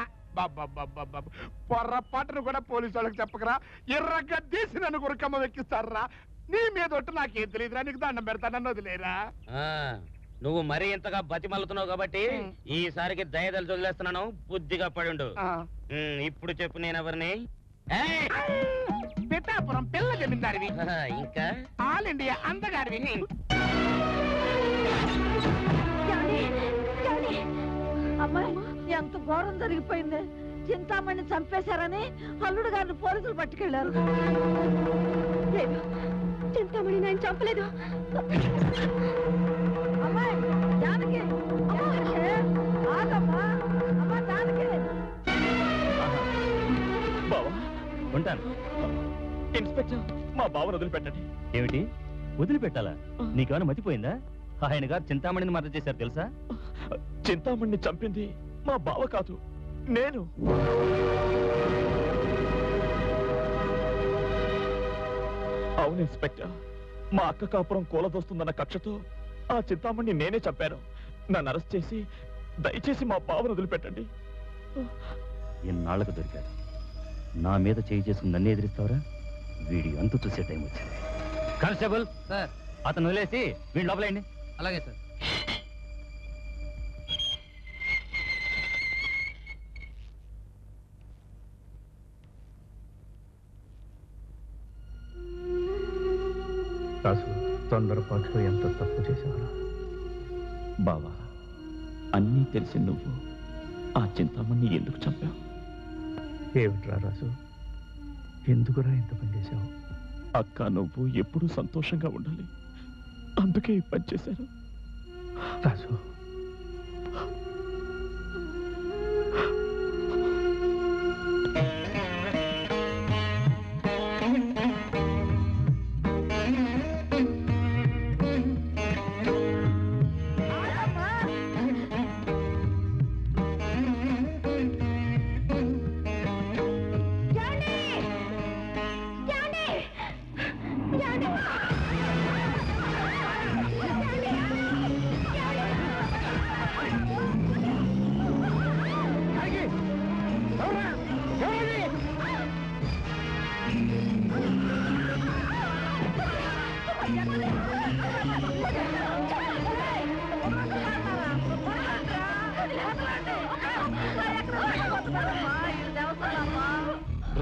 పొర్రపాటును కూడా పోలీసు వాళ్ళకి చెప్పకరా, ఎర్రగా తీసి నన్ను గురకమ్మ వెక్కిస్తారా. నీ మీద ఒట్టు నాకేం తెలియదురా, నీకు దండం పెడతా, నన్ను వదిలేరా. నువ్వు మరీ ఇంతగా బతిమలుతున్నావు కాబట్టి ఈసారికి దయదలు వదిలేస్తున్నాను, బుద్ధిగా పడుండు. ఇప్పుడు చెప్పు నేనెవరిని? పిఠాపురం పిల్ల జమీందారివి. ఇంకా ఆల్ ఇండియా అందగారివి. అమ్మాయి ఎంత ఘోరం జరిగిపోయింది. చింతామణి చంపేశారని అల్లుడు గారిని పోలీసులు పట్టుకెళ్లారు. లేదు, చింతామణి నేను చంపలేదు. అమ్మాయి జానకి, ఆగమ్మా. అమ్మా జానకి. బావా ఉంటాను. ఇన్స్పెక్టర్ మా బావను వదిలిపెట్టండి. ఏమిటి వదిలిపెట్టాలా? నీకేమైనా మతిపోయిందా? ఆయన గారు చింతామణిని మర్డర్ చేశారు తెలుసా? చింతామణిని చంపింది మా బావ కాదు, నేను. అవును ఇన్స్పెక్టర్, మా అక్క కాపురం కూలదోస్తుందన్న కక్షతో ఆ చింతామణిని నేనే చంపాను. నన్ను అరెస్ట్ చేసి దయచేసి మా బావను వదిలిపెట్టండి. ఎన్నాళ్లకు దొరికాడు. నా మీద చేయి చేసుకుని నన్ను ఎదిరిస్తావరా? వీడి అంతు చూసే టైం వచ్చింది. కానిస్టేబుల్ సార్, అతను వదిలేసి వీడి లోపలేండి. అలాగే సార్. రాసు, తొందరపాటులో ఎంత తప్పు చేసేవారా? బావా అన్నీ తెలిసి నువ్వు ఆ చింతామణిని ఎందుకు చంపావు? ఏమిట్రా రాసు, ఎందుకురా ఇంత పని చేశావు? అక్క నువ్వు ఎప్పుడూ సంతోషంగా ఉండాలి, అందుకే ఈ పని చేశాను. రాసు,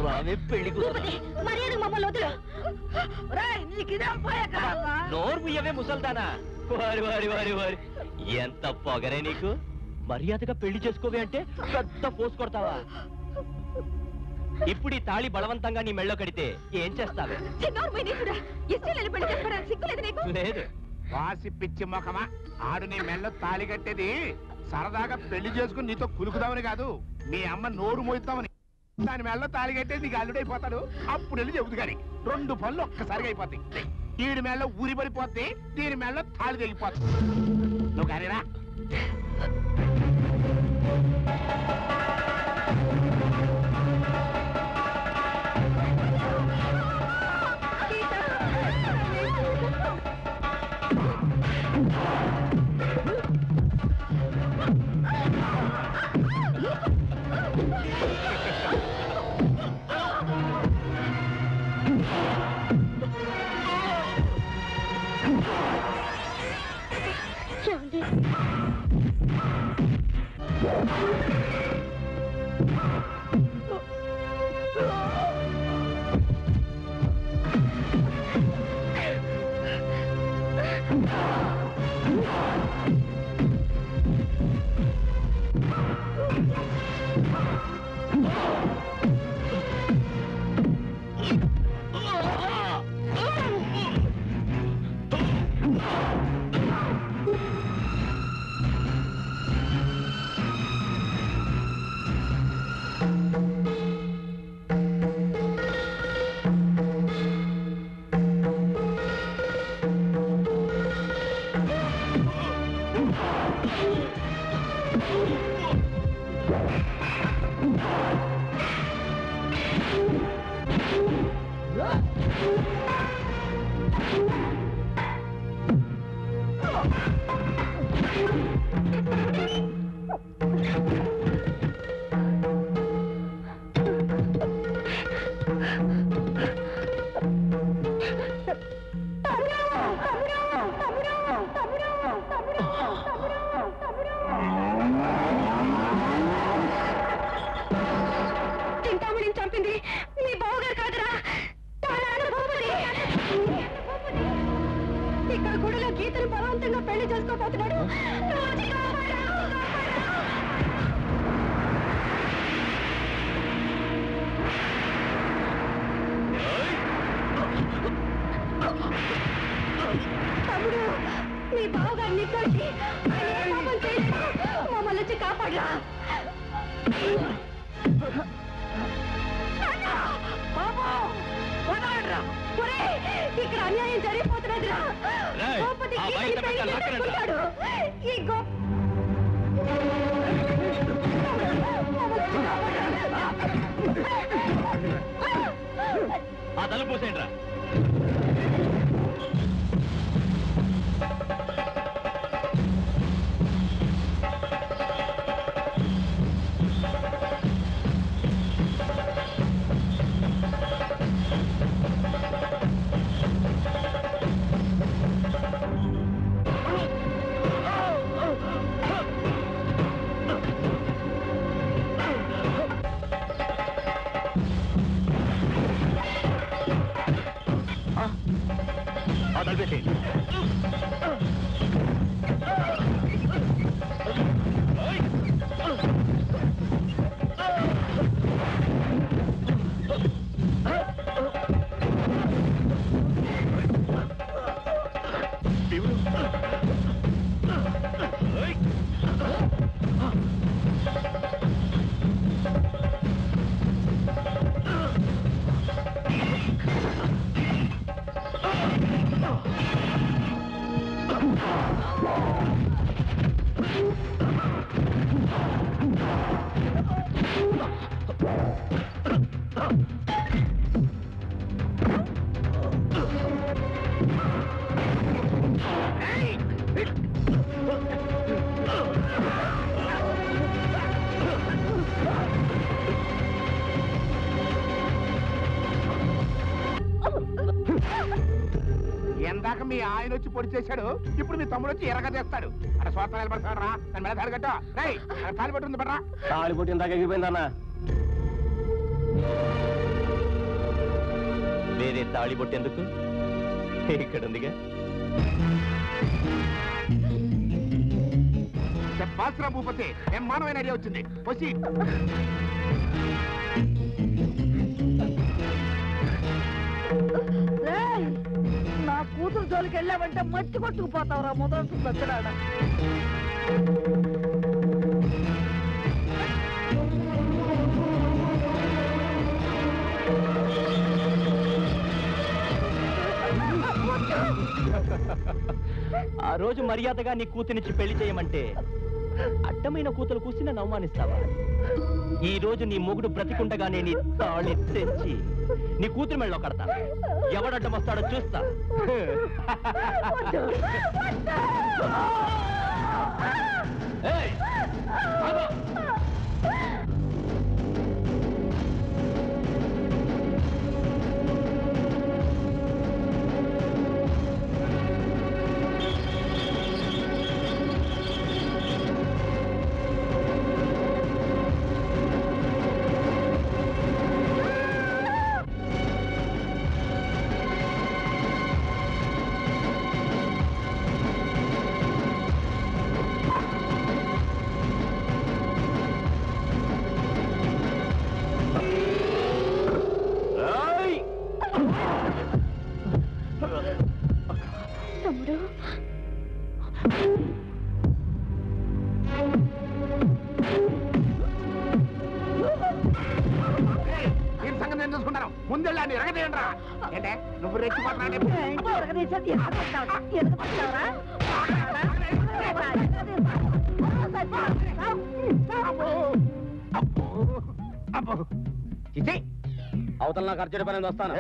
రావే పెళ్లి మర్యాద మమ్మల్ని వదిలు. నోరు ముయ్యవే ముసల్దానా. వారి వారి వారి వారి ఎంత పొగరే నీకు. మర్యాదగా పెళ్లి చేసుకోవే అంటే పెద్ద పోసు కొడతావా? ఇప్పుడు ఈ తాళి బలవంతంగా నీ మెళ్ళో కడితే ఏం చేస్తావే? లేదు. వాసి పిచ్చి మొఖమా, ఆడు నీ మెళ్ళ తాళి కట్టేది సరదాగా పెళ్లి చేసుకుని నీతో కులుకుదామని కాదు, మీ అమ్మ నోరు మోయిద్దామని. దాని మెళ్ళ తాళి కట్టేది నీకు అల్లుడైపోతాడు, అప్పుడు వెళ్ళి చెబుతు కానీ 2 పనులు ఒక్కసారిగా అయిపోతాయి. ఈడి మెళ్ళ ఊరి పడిపోతే, దీని మెళ్ళ తాళి తెగిపోతుంది. నువ్వు కానీరా. చింతామణిని చంపింది మీ బావగారు కాదురా, ఇక్కడ గుడిలో గీతను బలవంతంగా పెళ్లి చేసుకోబోతున్నాడు. తమ్ముడు, మీ బావగారు నిర్దోషి, మమ్మల్ని వచ్చి కాపాడరా. ఇక్కడ అన్యాయం జరిగిపోతున్నదిరా. ఆ తల పోసేయండి రా. ఎందాక మీ ఆయన వచ్చి పొడి చేశాడు, ఇప్పుడు మీ తమ్ముడు వచ్చి ఎరగా చేస్తాడు. అక్కడ సోత నిలబడతాడు రా, దాని మీద తాడు కట్టా. రై తాళి పట్టుంది పడరా. తాళి పొట్టి ఇందాక ఎగిపోయిందన్నా. వేరే తాళి పొట్టేందుకు ఇక్కడ ఉందిగా. చెప్పాల్సిన భూపతి ఏం మానవైన ఐడియా వచ్చింది. వచ్చి నా కూతురు జోలికి వెళ్ళావంటే మట్టి కొట్టుకుపోతావురా మొదలు దగ్గరాడ. ఆ రోజు మర్యాదగా నీ కూతురినిచ్చి పెళ్లి చేయమంటే అడ్డమైన కూతురు కూసి నన్ను అవమానిస్తావా? ఈ రోజు నీ మొగుడు బ్రతికుండగానే నీ తాళి తెచ్చి నీ కూతురు మెళ్ళలో కడతా. ఎవడడ్డం వస్తాడో చూస్తా. తమ్ముడు, ఈ సంగతి నేను చూసుకుంటాను. ముందెళ్ళాన్ని ఎరగదేయండి రా. ఏంటే నువ్వు రెచ్చిపోతున్నావు? అవతల నాకు అర్జెంట్ పని వస్తాను.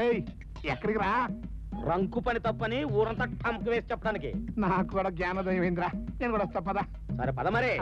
ఎక్కడికి రా? రంకు పని తప్పని ఊరంతా టంకు వేసి చెప్పడానికి. నాకు కూడా జ్ఞానోదయం అయిందిరా. నేను కూడా వస్తా పద. సరే పద మరి.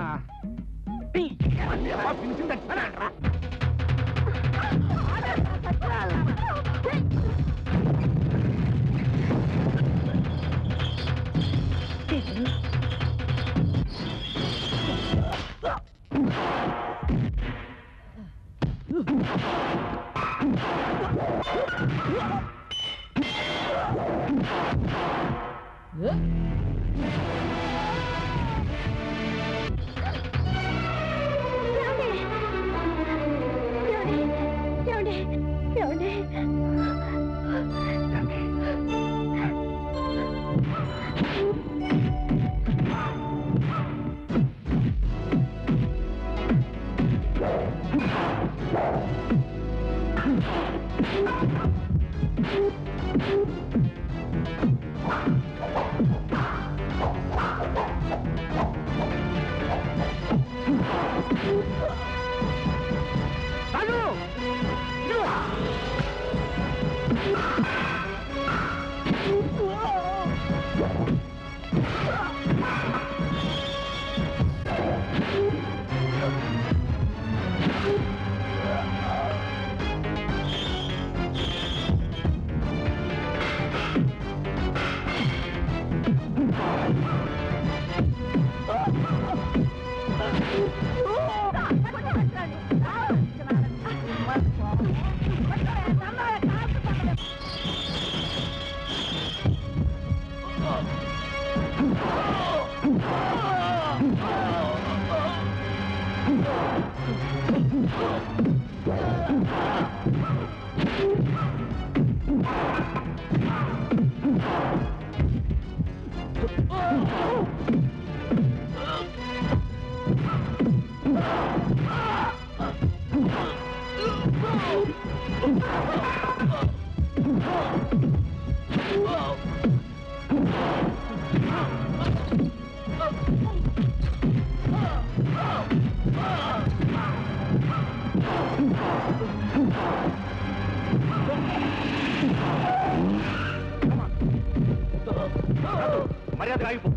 మర్యాద ఆగిపో,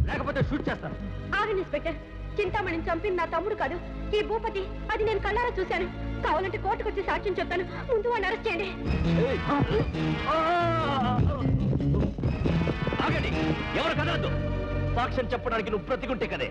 లేకపోతే షూట్ చేస్తాను. ఆగండి ఇన్స్పెక్టర్, చింతామణిని చంపింది నా తమ్ముడు కాదు, ఈ భూపతి. అది నేను కళ్ళారా చూశాను. కావాలంటే కోర్టుకు వచ్చి సాక్ష్యం చెప్తాను. ముందు వాడిని అరెస్ట్ చేయండి. ఆగండి, ఎవరు కదలద్దు. సాక్ష్యం చెప్పడానికి నువ్వు బ్రతికుంటే కదే.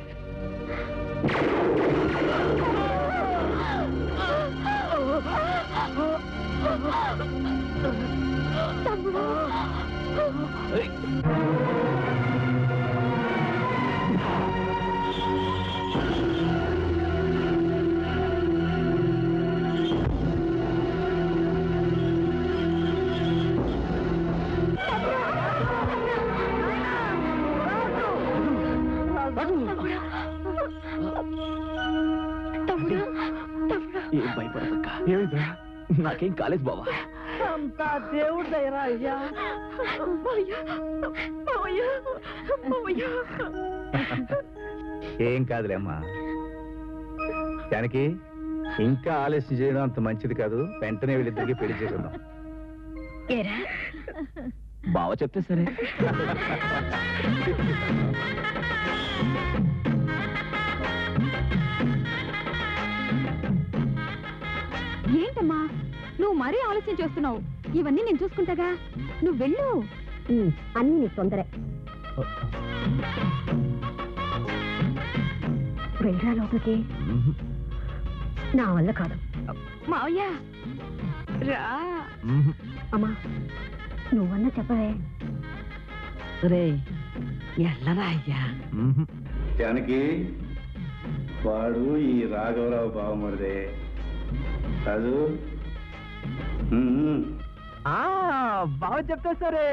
తమ్ముడు ఏం భయపడదక్క, ఏమైందా? నాకేం కాలేదు బావా. అంతా దేవుడు దయరా అయ్యా. ఏం కాదులే అమ్మా. దానికి ఇంకా ఆలస్యం చేయడం అంత మంచిది కాదు. వెంటనే వీళ్ళిద్దరికి పెళ్లి చేసుకుందాం. బావ చెప్తే సరే. ఏంటమ్మా నువ్వు మరీ ఆలోచన చేస్తున్నావు? ఇవన్నీ నేను చూసుకుంటాగా, నువ్వు వెళ్ళు. అన్ని నీ తొందరే. వెళ్ళరా లోపలికి. నా వల్ల కాదు. మావయ్య రా. అమ్మా నువ్వన్నా చెప్పవే. రే ఎల్లరా అయ్యా. జానకి, వాడు ఈ రాఘవరావు బావమరిదే కాదు. బావ చెప్తే సరే.